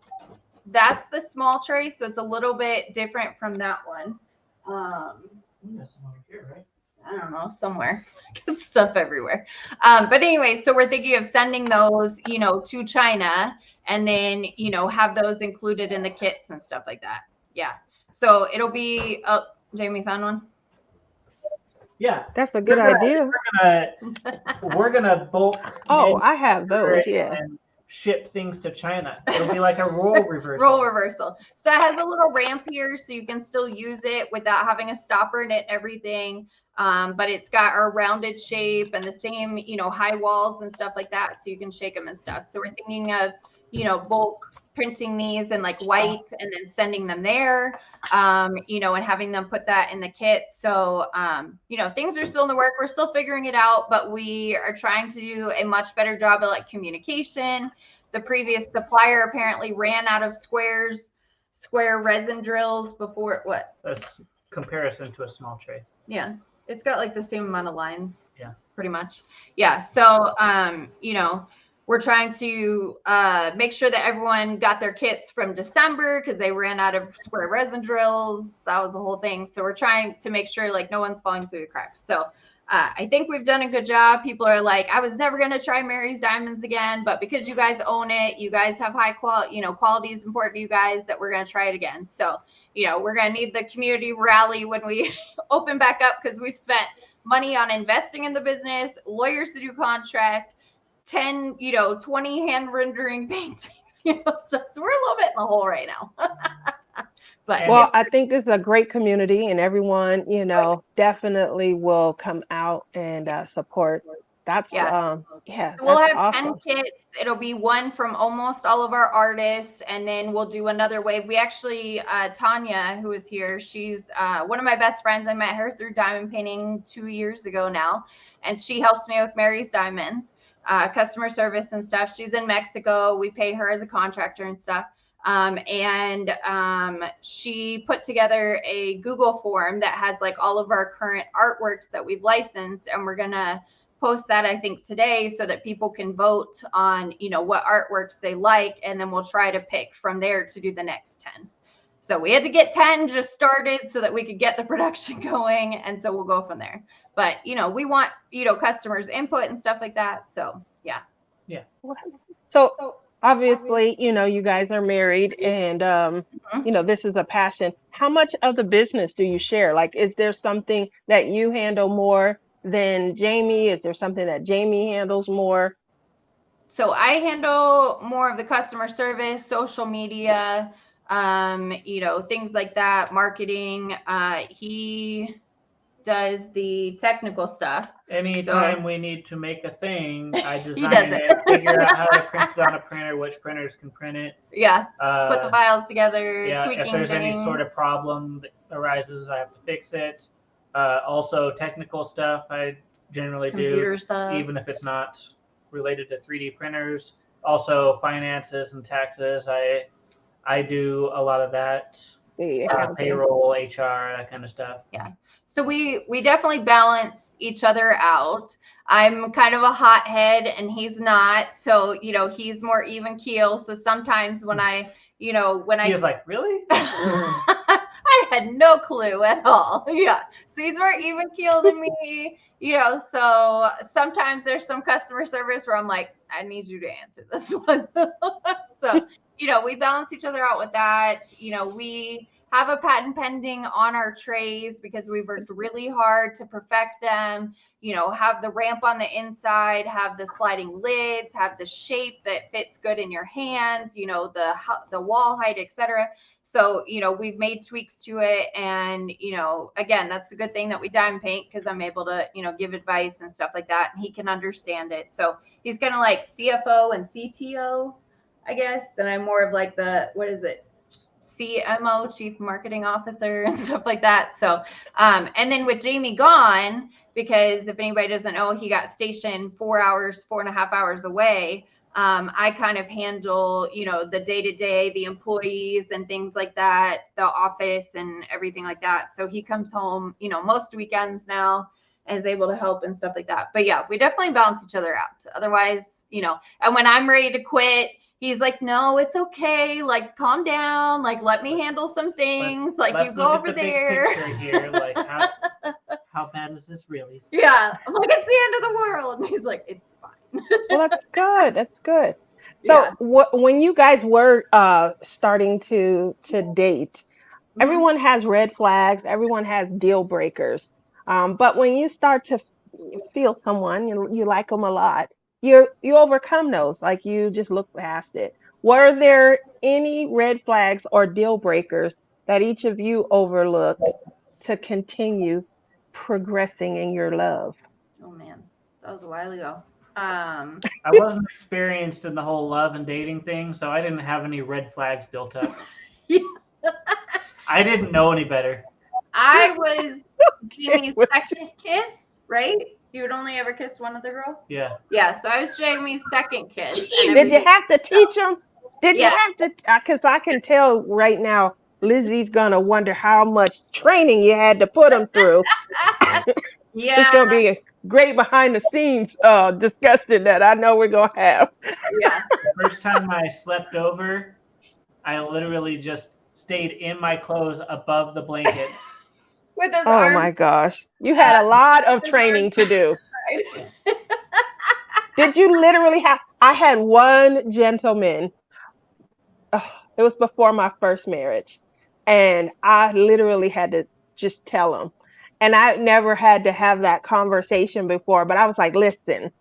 that's the small tray, so it's a little bit different from that one. That's over here, right? I don't know, somewhere. Good stuff everywhere. But anyway, so we're thinking of sending those, to China, and then, have those included in the kits and stuff like that. Yeah. So it'll be, oh, Jamie found one. Yeah. That's a good idea. We're gonna bulk. Oh, I have those, yeah. And ship things to China. It'll be like a role reversal. Role reversal. So it has a little ramp here, so you can still use it without having a stopper in it and everything. But it's got a rounded shape and the same, high walls and stuff like that, so you can shake them and stuff. So we're thinking of, bulk printing these in like white and then sending them there, and having them put that in the kit. So, things are still in the work. We're still figuring it out, but we are trying to do a much better job of like communication. The previous supplier apparently ran out of square resin drills before what? That's comparison to a small tray. Yeah. It's got like the same amount of lines. Yeah. Pretty much. Yeah. So, we're trying to make sure that everyone got their kits from December, because they ran out of square resin drills. That was the whole thing. So we're trying to make sure like no one's falling through the cracks. So I think we've done a good job. People are like, I was never going to try Mary's Diamonds again, but because you guys own it, you guys have high quality, quality is important to you guys, that we're going to try it again. So, we're going to need the community rally when we open back up, because we've spent money on investing in the business, lawyers to do contracts, 10, 20 hand rendering paintings, so we're a little bit in the hole right now. But well, I think this is a great community, and everyone, definitely will come out and support. That's So that's we'll have awesome. 10 kits. It'll be one from almost all of our artists, and then we'll do another wave. We actually, Tanya, who is here, she's one of my best friends. I met her through diamond painting 2 years ago now, and she helps me with Mary's Diamonds, customer service and stuff. She's in Mexico. We pay her as a contractor and stuff. And she put together a Google form that has like all of our current artworks that we've licensed, and we're gonna post that I think today so that people can vote on, you know, what artworks they like, and then we'll try to pick from there to do the next 10. So we had to get 10 just started so that we could get the production going, and so we'll go from there. But you know, we want, you know, customers input and stuff like that. So yeah. So obviously, you know, you guys are married, and you know, this is a passion. How much of the business do you share? Like, is there something that you handle more than Jamie? Is there something that Jamie handles more? So I handle more of the customer service, social media, you know, things like that, marketing. He does the technical stuff. Anytime we need to make a thing, I He design does it, it. figure out how to print it on a printer, which printers can print it. Yeah. Put the files together, Yeah, tweaking if there's things. any sort of problem that arises, I have to fix it. Also, technical stuff I generally Computer do, stuff. even if it's not related to 3D printers. Also, finances and taxes, I do a lot of that. Payroll, HR, that kind of stuff. Yeah. So we definitely balance each other out. I'm kind of a hothead and he's not. So, you know, he's more even keel. So sometimes when I, you know, He's like, really? I had no clue at all. Yeah. So he's more even keel than me, you know. So sometimes there's some customer service where I'm like, I need you to answer this one. So, you know, we balance each other out with that. You know, we have a patent pending on our trays because we've worked really hard to perfect them, you know, have the ramp on the inside, have the sliding lids, have the shape that fits good in your hands, you know, the wall height, etc. So, you know, we've made tweaks to it. And, you know, again, that's a good thing that we diamond paint because I'm able to, you know, give advice and stuff like that. And he can understand it. So he's kind of like CFO and CTO, I guess. And I'm more of like CMO, Chief Marketing Officer, and stuff like that. So, and then with Jamie gone, because if anybody doesn't know, he got stationed 4.5 hours away. I kind of handle, you know, the day-to-day, the employees and things like that, the office and everything like that. So he comes home, you know, most weekends now and is able to help and stuff like that. But yeah, we definitely balance each other out. Otherwise, you know, and when I'm ready to quit, he's like, no, it's okay. Like, calm down. Like, let me handle some things. Like, you go over there. Big picture here. Like, how bad is this really? Yeah. I'm like, it's the end of the world. And he's like, it's fine. Well, that's good. That's good. So when you guys were starting to date, everyone has red flags. Everyone has deal breakers. But when you start to feel someone, you like them a lot, you overcome those. Like, you just look past it. Were there any red flags or deal breakers that each of you overlooked to continue progressing in your love? Oh man, that was a while ago. I wasn't experienced in the whole love and dating thing, so I didn't have any red flags built up. I didn't know any better. I was Jamie's second kiss, right? You would only ever kiss one other girl? Yeah. Yeah, so I was Jamie's second kiss. Did you have to teach him? Did you have to? Because I can tell right now, Lizzie's going to wonder how much training you had to put him through. Yeah. It's going to be a great behind the scenes discussion that I know we're going to have. Yeah. The first time I slept over, I literally just stayed in my clothes above the blankets. With his arms. My gosh. You had a lot of training to do. Did you literally have? I had one gentleman. It was before my first marriage. And I literally had to just tell him. And I never had to have that conversation before. But I was like, listen,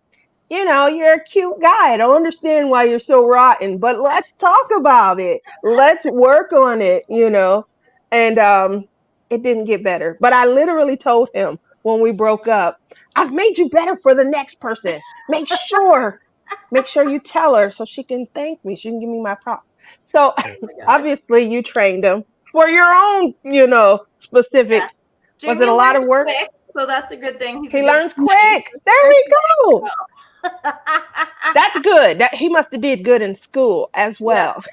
you know, you're a cute guy. I don't understand why you're so rotten. But let's talk about it. Let's work on it, you know. And it didn't get better. But I literally told him when we broke up, I've made you better for the next person. Make sure you tell her so she can thank me. She can give me my props. So obviously you trained him for your own, you know, specifics. Yeah. Was it a lot of work? Quick, so that's a good thing. He learns quick. There we go. That's good. That he must have did good in school as well.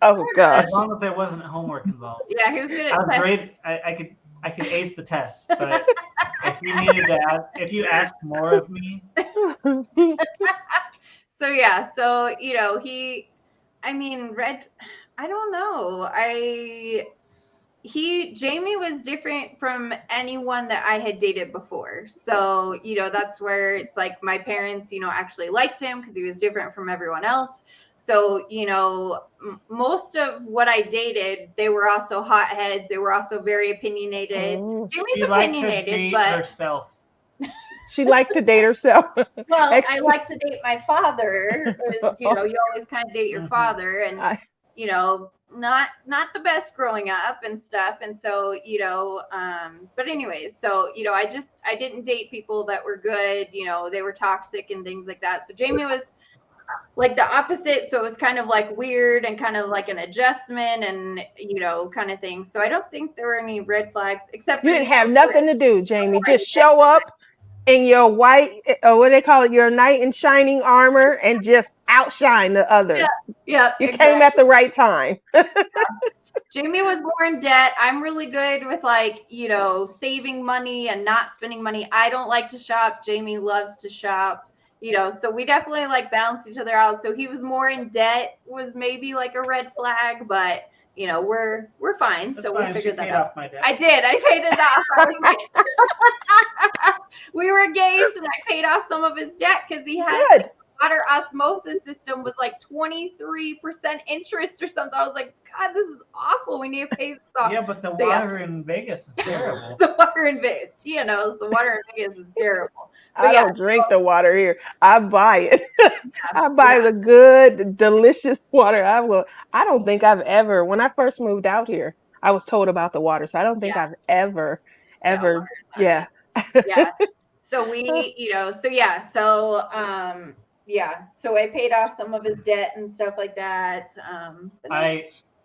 Oh gosh. As long as there wasn't homework involved. Yeah, he was good I at was tests. great. I could ace the test, but if you needed to if you asked more of me. So yeah, so Red, I don't know. Jamie was different from anyone that I had dated before. So, that's where it's like my parents, actually liked him because he was different from everyone else. So, most of what I dated, they were also hotheads. They were also very opiniinated. Jamie's opinionated, but herself. She liked to date herself. Well, I like to date my father. You always kind of date your father, and not the best growing up and stuff. And so, but anyways, so, I didn't date people that were good, they were toxic and things like that. So Jamie was like the opposite. So it was kind of like weird and kind of like an adjustment and, kind of thing. So I don't think there were any red flags except you didn't have nothing to do, Jamie. Just show up in your white, or what they call it, your knight in shining armor, and just outshine the others. Yeah, you came at the right time. Jamie was more in debt. I'm really good with saving money and not spending money. I don't like to shop. Jamie loves to shop. So we definitely balanced each other out. So he was more in debt, was maybe like a red flag, but we're fine. That's so fine. we figured that out. I did. I paid it off. We were engaged, and I paid off some of his debt because he had water osmosis system was 23% interest or something. I was like, God, this is awful. We need to pay this off. Yeah, but the water in Vegas is terrible. The water in Vegas, Tia knows the water in Vegas is terrible. But I don't drink the water here. I buy it. I buy the good, delicious water. I don't think I've ever, when I first moved out here, I was told about the water. So I don't think I've ever, yeah. So we, so I paid off some of his debt and stuff like that.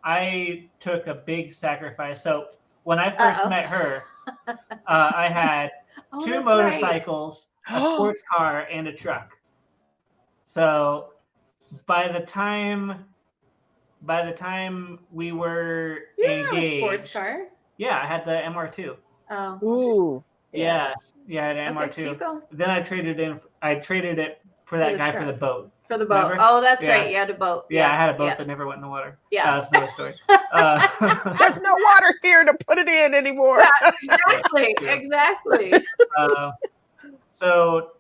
I took a big sacrifice. So when I first met her, I had 2 motorcycles, a sports car, and a truck. So by the time we were engaged, a sports car. Yeah, I had the MR2. Oh. Okay. Ooh. Yeah, I had an MR2. Then I traded it for that guy for the boat. For the boat. Remember? Oh, that's right. You had a boat. Yeah, I had a boat that never went in the water. Yeah. That's another story. There's no water here to put it in anymore. Yeah, exactly. So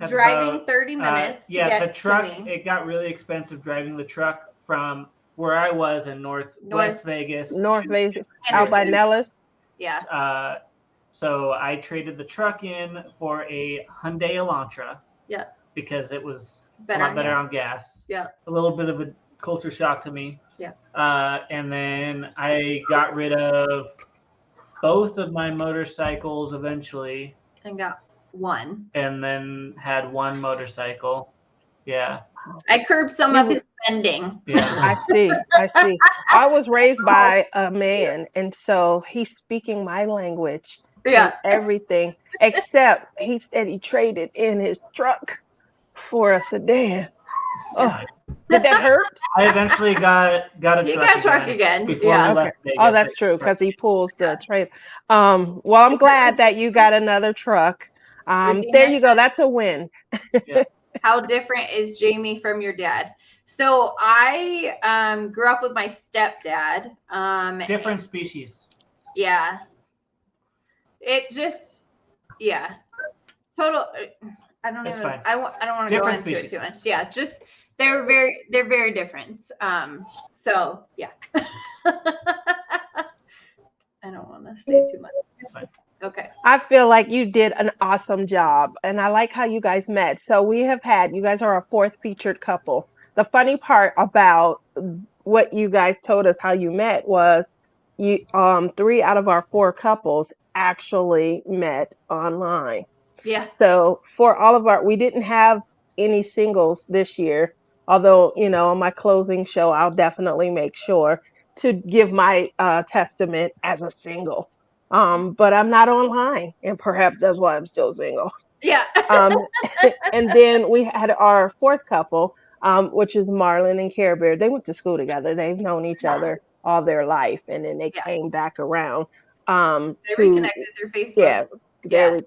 driving 30 minutes. The truck. It got really expensive driving the truck from where I was in Northwest Vegas. North Vegas, out by Nellis. Yeah. So I traded the truck in for a Hyundai Elantra. Yeah. Because it was a lot better on gas. Yeah. A little bit of a culture shock to me. Yeah. And then I got rid of both of my motorcycles eventually. And got one. And then had one motorcycle. Yeah. I curbed some of his spending. Yeah. I see. I was raised by a man, and so he's speaking my language. Yeah. Everything except he said he traded in his truck for a sedan. Oh, did that hurt? I eventually got a truck. You got a truck again. Before we left Vegas. Oh, that's true, because he pulls the trailer. Well, I'm glad that you got another truck. There you go. That's a win. Yeah. How different is Jamie from your dad? So I grew up with my stepdad. Different species. Yeah. It just, total. I don't That's even. fine. I don't want to go into it too much. Yeah, just they're very different. So yeah. I don't want to say too much. That's fine. Okay. I feel like you did an awesome job, and I like how you guys met. So you guys are our 4th featured couple. The funny part about what you guys told us how you met was 3 out of our 4 couples actually met online. Yeah. So for all of we didn't have any singles this year, although, on my closing show, I'll definitely make sure to give my testament as a single. But I'm not online, and perhaps that's why I'm still single. Yeah. Um, and then we had our fourth couple, which is Marlon and Care Bear. They went to school together. They've known each other all their life, and then they Yeah. came back around They to reconnected through Facebook. yeah. Yeah.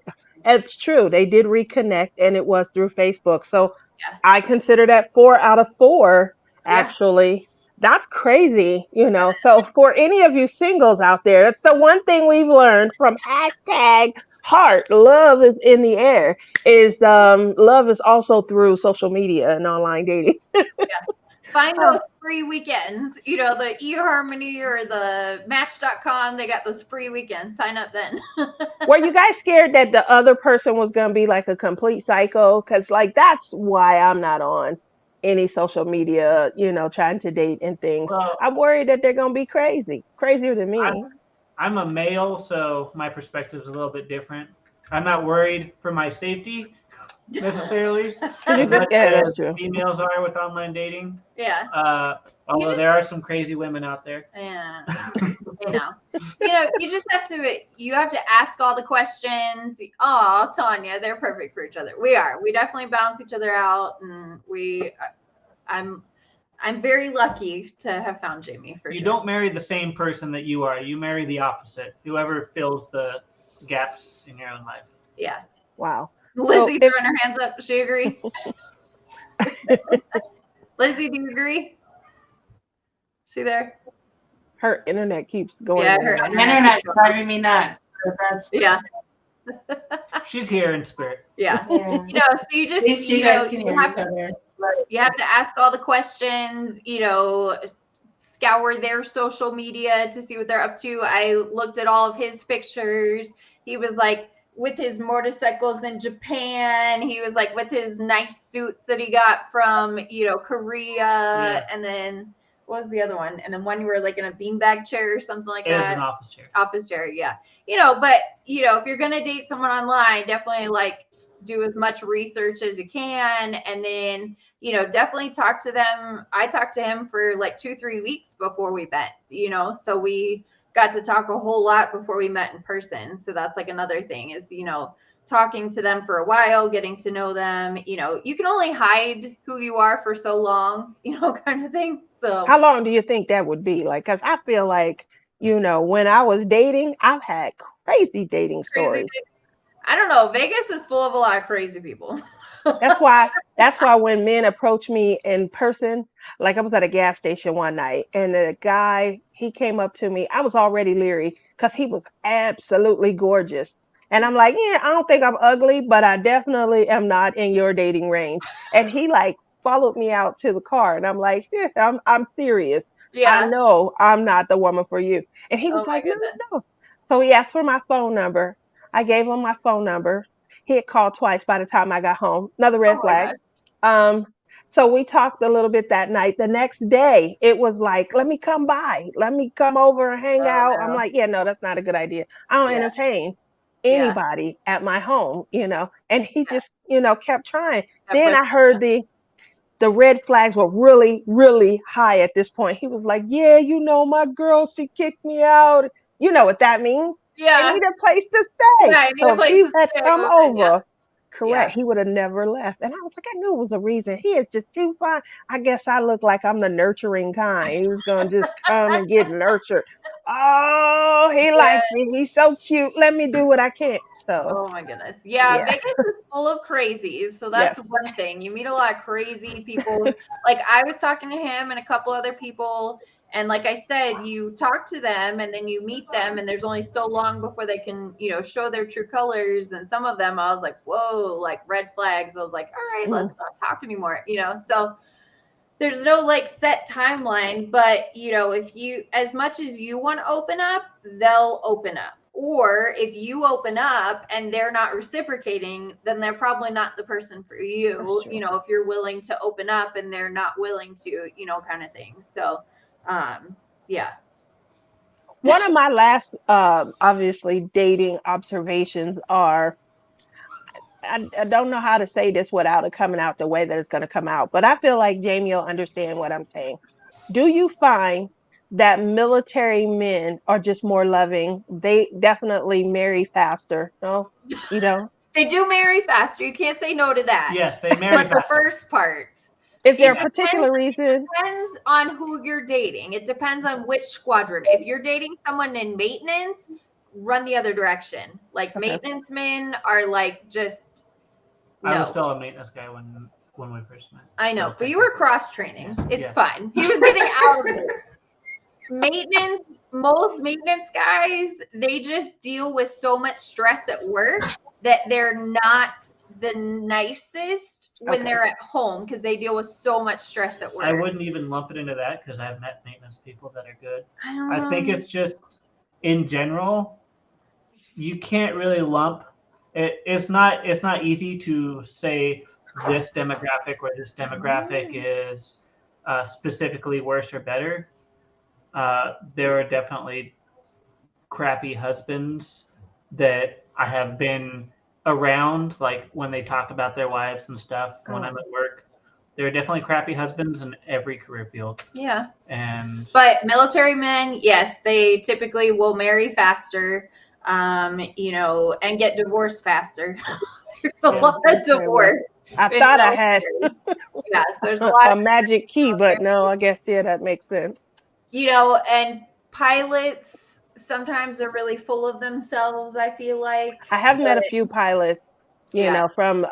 It's true. They did reconnect, and it was through Facebook. So Yeah. I consider that 4 out of 4 Yeah. actually. That's crazy, So for any of you singles out there, that's the one thing we've learned from hashtag heart. Love is in the air. Is love is also through social media and online dating. Find those free weekends, the eHarmony or the Match.com. They got those free weekends. Sign up then. Were you guys scared that the other person was gonna be like a complete psycho? Because like that's why I'm not on any social media, trying to date and things. Well, I'm worried that they're gonna be crazy, crazier than me. I'm a male, so my perspective is a little bit different. I'm not worried for my safety necessarily as much Yeah, that's as true. females are with online dating. Yeah. Although there are some crazy women out there. Yeah. You just have to ask all the questions. Oh, Tanya, they're perfect for each other. We definitely balance each other out, and I'm very lucky to have found Jamie for You sure. don't marry the same person that you are. You marry the opposite. Whoever fills the gaps in your own life. Yeah. Wow. Lizzie throwing her hands up. Does she agree? Lizzie, do you agree? She there? Her internet keeps going. Yeah, in and her out. Internet's driving me nuts. So that's Yeah. She's here in spirit. Yeah. yeah. So you At just least you guys can hear each other. you have to ask all the questions, scour their social media to see what they're up to. I looked at all of his pictures. He was like with his motorcycles in Japan. He was like with his nice suits that he got from, Korea. Yeah. And then what was the other one? And then one you were like in a beanbag chair or something like It that. is an office chair. Office chair, yeah. But if you're gonna date someone online, definitely like do as much research as you can, and then definitely talk to them. I talked to him for like 2-3 weeks before we met, so we got to talk a whole lot before we met in person. So that's like another thing is talking to them for a while, getting to know them. You can only hide who you are for so long, kind of thing. So How long do you think that would be? Like, because I feel like, when I was dating, I've had crazy dating stories. I don't know. Vegas is full of a lot of crazy people. That's why when men approach me in person, like I was at a gas station one night and the guy, he came up to me. I was already leery because he was absolutely gorgeous. And I'm like, yeah, I don't think I'm ugly, but I definitely am not in your dating range. And he like followed me out to the car and I'm like, yeah, I'm serious. I Yeah. know I'm not the woman for you. And he was Oh my like, no, goodness. no. So he asked for my phone number. I gave him my phone number. He had called twice by the time I got home. Another red Oh my flag. gosh. So we talked a little bit that night. The next day, it was like, let me come by. Let me come over and hang Oh out. I'm no. like, yeah, no, that's not a good idea. I don't Yeah. entertain Yeah. anybody at my home, And he just, kept trying. That Then I puts- heard the red flags were really, really high at this point. He was like, yeah, my girl, she kicked me out. You know what that means? I Yeah. need a place to stay. Yeah, I need So a if place he to had stay, come yeah. over, correct, Yeah. he would have never left. And I was like, I knew it was a reason. He is just too fine. I guess I look like I'm the nurturing kind. He was going to just come and get nurtured. Oh, he likes me. He's so cute. Let me do what I can. So, Oh my goodness. Yeah, yeah. Vegas is full of crazies. So that's Yes. one thing. You meet a lot of crazy people. Like I was talking to him and a couple other people. And like I said, you talk to them and then you meet them, and there's only so long before they can, show their true colors. And some of them I was like, whoa, like red flags. I was like, all right, let's not talk anymore, So there's no like set timeline, but if you, as much as you want to open up, they'll open up. Or if you open up and they're not reciprocating, then they're probably not the person for you, if you're willing to open up and they're not willing to, kind of thing. So, yeah. One of my last, obviously, dating observations are I don't know how to say this without it coming out the way that it's going to come out, but I feel like Jamie will understand what I'm saying. Do you find that military men are just more loving? They definitely marry faster. No, you don't. They do marry faster. You can't say no to that. Yes, they marry But the first part. Is there a particular reason? It depends on who you're dating. It depends on which squadron. If you're dating someone in maintenance, run the other direction. Like maintenance men are like just I was still a maintenance guy when we first met. I know, but you were cross training. It's fine. He was getting out of it. Most maintenance guys, they just deal with so much stress at work that they're not the nicest when they're at home because they deal with so much stress at work. I wouldn't even lump it into that because I've met maintenance people that are good. I think it's just in general, you can't really lump it. It's not easy to say this demographic or this demographic is specifically worse or better. There are definitely crappy husbands that I have been around, like when they talk about their wives and stuff when I'm at work. There are definitely crappy husbands in every career field. Yeah. But military men, yes, they typically will marry faster, and get divorced faster. There's a lot of divorce. I thought I had yes, there's a lot a magic key, but no, I guess that makes sense. And pilots sometimes are really full of themselves, I feel like. I have met a few pilots, from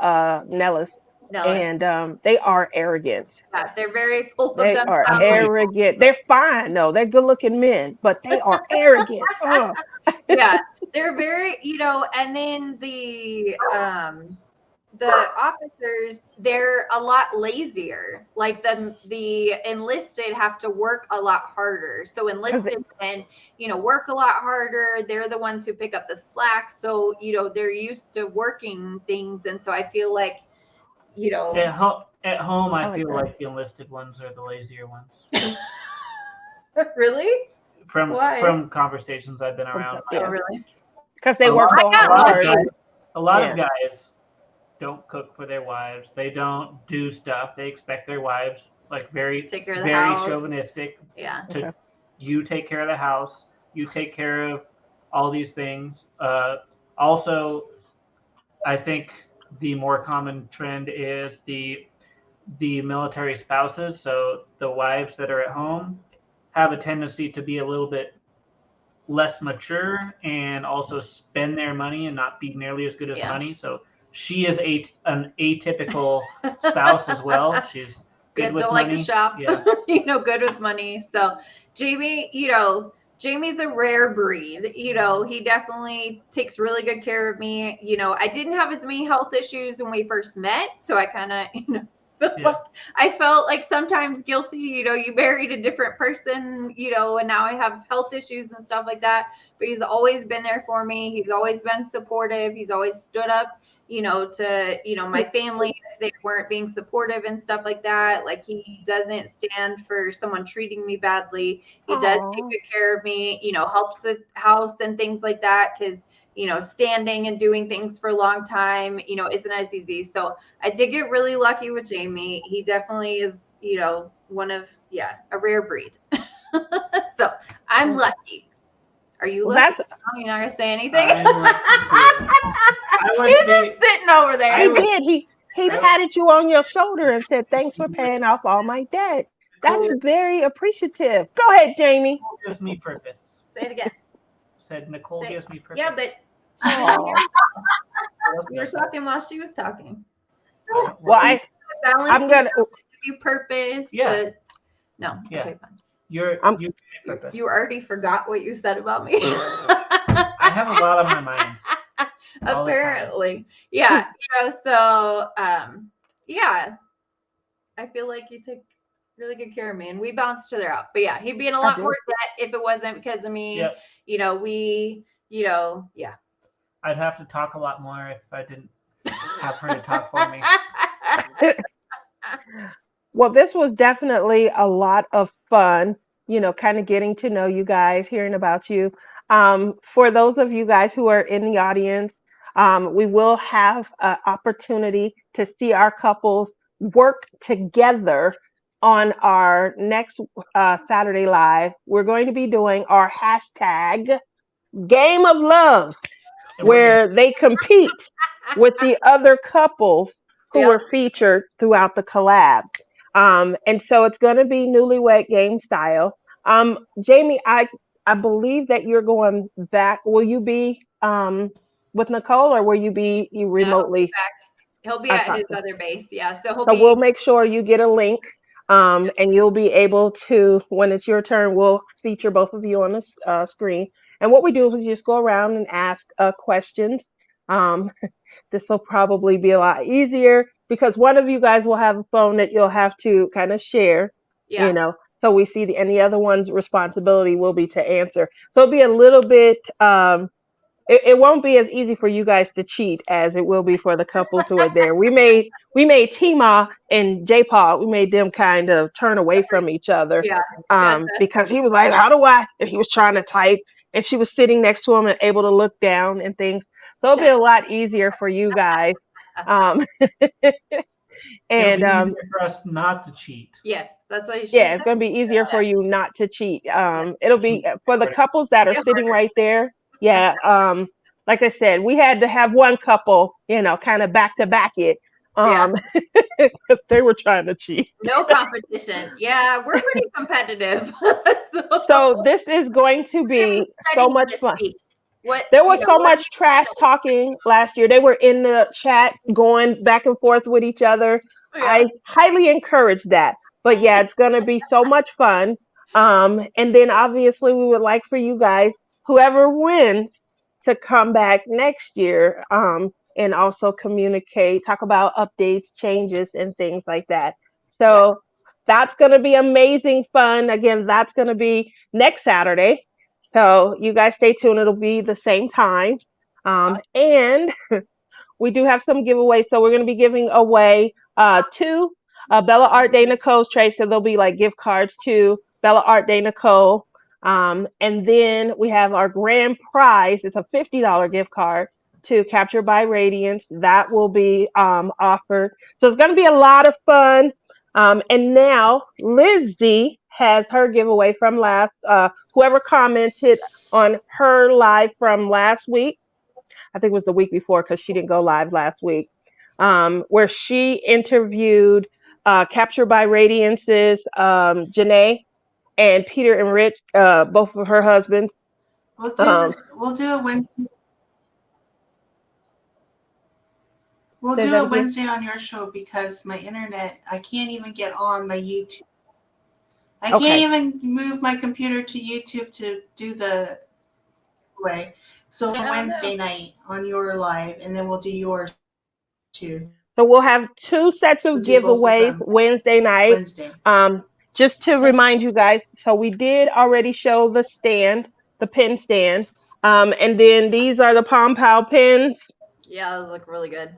Nellis. And they are arrogant. Yeah, they're very full of themselves. They are arrogant. They're fine, though. They're good-looking men, but they are arrogant. Yeah, they're very, and then the officers, they're a lot lazier. Like the enlisted have to work a lot harder. So enlisted men, work a lot harder. They're the ones who pick up the slack. So, they're used to working things. And so I feel like, at home, I feel like the enlisted ones are the lazier ones. Really? From conversations I've been around. Oh, really? Because they work so hard. A lot of guys don't cook for their wives. They don't do stuff. They expect their wives very chauvinistic. Yeah. You take care of the house. You take care of all these things. Also, I think the more common trend is the military spouses. So the wives that are at home have a tendency to be a little bit less mature and also spend their money and not be nearly as good as money. So she is an atypical spouse as well. She's good with money. Like to shop. Yeah. Good with money. So Jamie, Jamie's a rare breed. He definitely takes really good care of me. I didn't have as many health issues when we first met, so I kind of, I felt like sometimes guilty. You married a different person, and now I have health issues and stuff like that. But he's always been there for me. He's always been supportive. He's always stood up, to, my family if they weren't being supportive and stuff like that. Like he doesn't stand for someone treating me badly. He does take good care of me, helps the house and things like that. Cause, standing and doing things for a long time, isn't as easy. So I did get really lucky with Jamie. He definitely is, one of, a rare breed. So I'm lucky. Are you lucky? You're not gonna say anything. He's just sitting over there. He did. He patted you on your shoulder and said, "Thanks for paying off all my debt." That's very appreciative. Go ahead, Jamie. Nicole gives me purpose. Say it again. Said Nicole gives me purpose. Yeah, but you were talking while she was talking. Well, I'm gonna give you purpose. Yeah. No. Yeah. Okay, fine. You already forgot what you said about me. I have a lot on my mind. Apparently. Yeah. So yeah. I feel like you take really good care of me and we balance each other out. But yeah, he'd be in a lot more debt if it wasn't because of me. Yep. Yeah. I'd have to talk a lot more if I didn't have her to talk for me. Well, this was definitely a lot of fun, kind of getting to know you guys, hearing about you. For those of you guys who are in the audience, we will have an opportunity to see our couples work together on our next Saturday Live. We're going to be doing our hashtag Game of Love, where they compete with the other couples who Yep. were featured throughout the collab. And so it's going to be newlywed game style. Jamie, I believe that you're going back. Will you be with Nicole, or will you be No, he'll be remotely? back. He'll be I at thought his so. other base. Yeah. So he'll So we'll be. make sure you get a link, and you'll be able to, when it's your turn, we'll feature both of you on the screen. And what we do is we just go around and ask questions. Um, this will probably be a lot easier because one of you guys will have a phone that you'll have to kind of share, Yeah. so we see and the other one's responsibility will be to answer. So it'll be a little bit, it won't be as easy for you guys to cheat as it will be for the couples who are there. We made Tima and J-Paul, we made them kind of turn away from each other, Yeah. That's because he was like, how do I? And he was trying to type, and she was sitting next to him and able to look down and things. So it'll be a lot easier for you guys. Um, It'll and be easier for us not to cheat. Yes, that's what she yeah, said. it's going to be easier for you not to cheat. Yeah. It'll be for the couples that are Yeah, sitting right there. Yeah. Like I said, we had to have one couple, kind of back to back it, Yeah. because they were trying to cheat. No competition. Yeah, we're pretty competitive. So this is going to be so much fun. What There was so much trash talking last year. They were in the chat going back and forth with each other. Yeah. I highly encourage that. But yeah, it's going to be so much fun. And then obviously we would like for you guys, whoever wins, to come back next year, and also communicate, talk about updates, changes, and things like that. So that's going to be amazing fun. Again, that's going to be next Saturday. So you guys stay tuned. It'll be the same time. And we do have some giveaways. So we're going to be giving away two Bella Art Day Nicole's trays. So there'll be like gift cards to Bella Art Day Nicole. And then we have our grand prize. It's a $50 gift card to Captured by Radiance. That will be offered. So it's going to be a lot of fun. And now Lizzie has her giveaway from whoever commented on her live from last week. I think it was the week before because she didn't go live last week, where she interviewed Captured by Radiance's Janae and Peter and Rich, both of her husbands. We'll do a Wednesday. We'll do a Wednesday on your show because my internet, I can't even get on my YouTube. I can't even move my computer to YouTube to do the way. So Wednesday night on your live, and then we'll do yours too. So we'll have two sets of giveaways Wednesday night. Wednesday. Just to remind you guys, so we did already show the stand, the pin stand. And then these are the Pom Pow pins. Yeah, those look really good.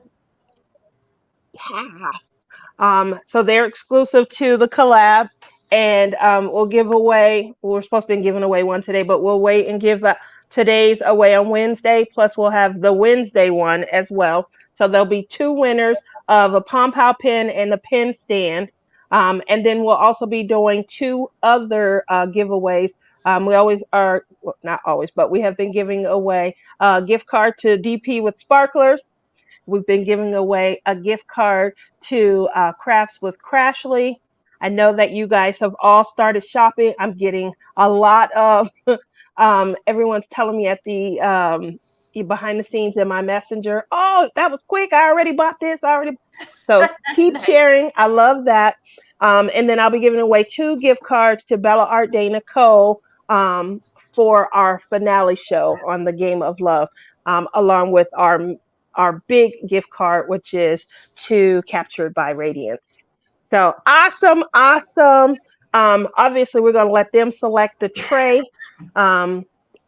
Yeah. So they're exclusive to the collab. And we'll give away, we're supposed to be giving away one today, but we'll wait and give today's away on Wednesday. Plus, we'll have the Wednesday one as well. So there'll be two winners of a Pom Pow pin and a pin stand. And then we'll also be doing two other giveaways. We always are, well, not always, but we have been giving away a gift card to DP with Sparklers. We've been giving away a gift card to Crafts with Crashly. I know that you guys have all started shopping. I'm getting a lot of, everyone's telling me at the behind the scenes in my messenger, oh, that was quick. I already bought this. So keep sharing. I love that. And then I'll be giving away two gift cards to Bella Art Day Nicole for our finale show on the Game of Love, along with our big gift card, which is to Captured by Radiance. So awesome. Obviously, we're going to let them select the tray, or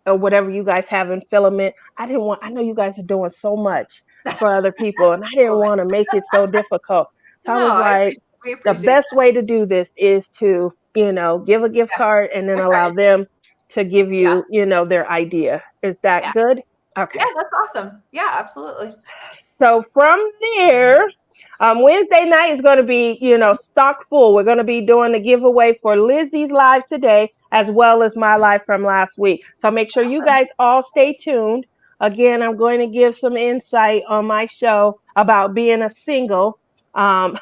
whatever you guys have in filament. I know you guys are doing so much for other people, and I didn't want to make it so difficult. So I was like, the best way to do this is to, give a gift card and then allow them to give you, their idea. Is that good? Okay. Yeah, that's awesome. Yeah, absolutely. So from there, Wednesday night is going to be, stock full. We're going to be doing the giveaway for Lizzie's live today, as well as my live from last week. So make sure you guys all stay tuned. again, I'm going to give some insight on my show about being a single. Um,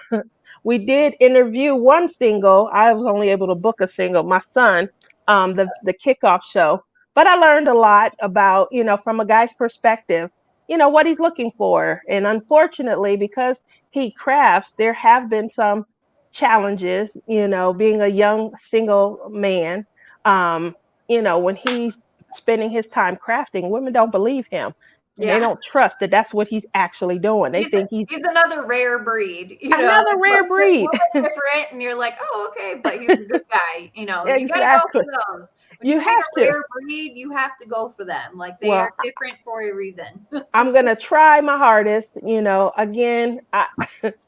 we did interview one single. I was only able to book a single, my son, the kickoff show. But I learned a lot about, from a guy's perspective, what he's looking for. And unfortunately, because he crafts, there have been some challenges, being a young single man. When he's spending his time crafting, women don't believe him. And they don't trust that that's what he's actually doing. They think he's another rare breed. Another rare breed. Different, and you're like, oh, okay, but he's a good guy. Exactly. You gotta go for those. When you have a rare breed, you have to go for them. Like they are different for a reason. I'm gonna try my hardest. Again, I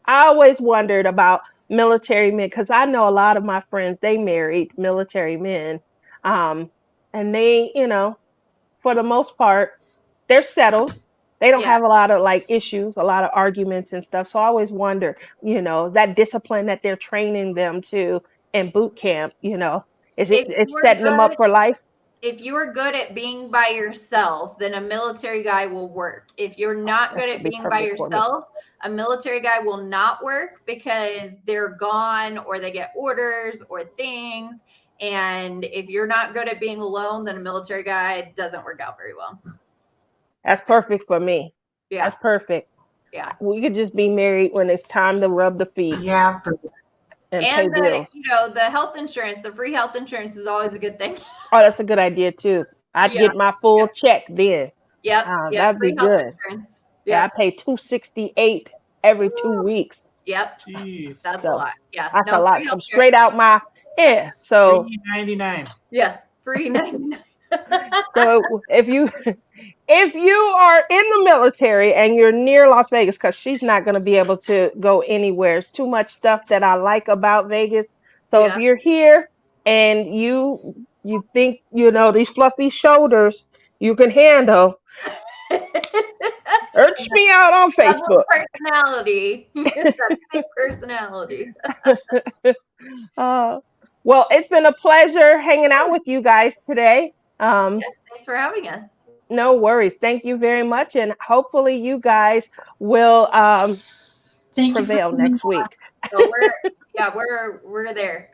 always wondered about military men because I know a lot of my friends, they married military men, and they, for the most part, they're settled. They don't have a lot of issues, a lot of arguments and stuff. So I always wonder, that discipline that they're training them to in boot camp, is it's setting them up for life? If you are good at being by yourself, then a military guy will work. If you're not good at being by yourself, a military guy will not work because they're gone or they get orders or things. And if you're not good at being alone, then a military guy doesn't work out very well. That's perfect for me. Yeah. That's perfect. Yeah. We could just be married when it's time to rub the feet. Yeah. And pay bills. The health insurance, the free health insurance is always a good thing. Oh, that's a good idea too. I'd get my full check then. Yep. That'd be good. Yeah, I pay $268 every 2 weeks. Yep. Jeez. That's a lot. Yeah. That's a lot. Come straight out my so $3.99. Yeah, $3.99. So if you are in the military and you're near Las Vegas, because she's not going to be able to go anywhere. It's too much stuff that I like about Vegas. So if you're here and you think, these fluffy shoulders you can handle, search me out on Facebook. Personality. It's a big personality. Well, it's been a pleasure hanging out with you guys today. Yes, thanks for having us. No worries. Thank you very much. And hopefully you guys will prevail next week. So we're there.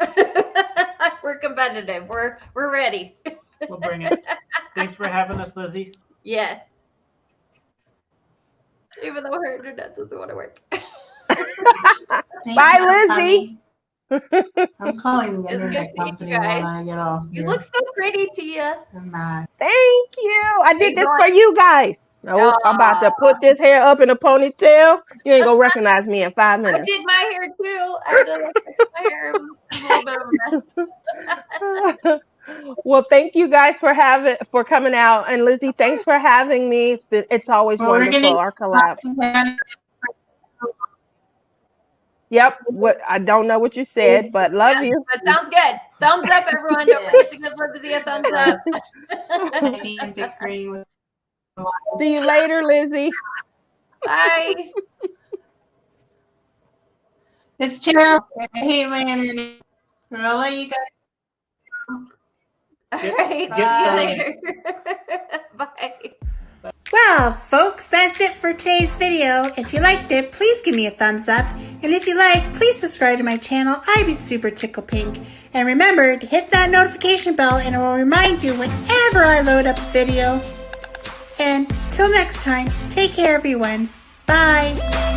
We're competitive. We're ready. We'll bring it. Thanks for having us, Lizzie. Yes. Even though her internet doesn't want to work. Bye, Lizzie. I'm calling the internet company when I get off. You look so pretty, Tia. I'm not. Thank you. I did this for you guys. I'm about to put this hair up in a ponytail. You ain't gonna recognize me in 5 minutes. I did my hair too. I had to fix my hair. It was a little bit of a mess. Well, thank you guys for coming out, and Lizzie, thanks for having me. It's always wonderful. Our collab. Yep. I don't know what you said, but love you. That sounds good. Thumbs up, everyone. Don't forget to give Lizzie a thumbs up. See you later, Lizzie. Bye. It's terrible. I hate my internet. I'll let you guys. All right. See you later. Bye. Well, folks, that's it for today's video. If you liked it, please give me a thumbs up. And if you like, please subscribe to my channel. I'd be super tickle pink. And remember to hit that notification bell and it will remind you whenever I load up a video. And till next time, take care, everyone. Bye.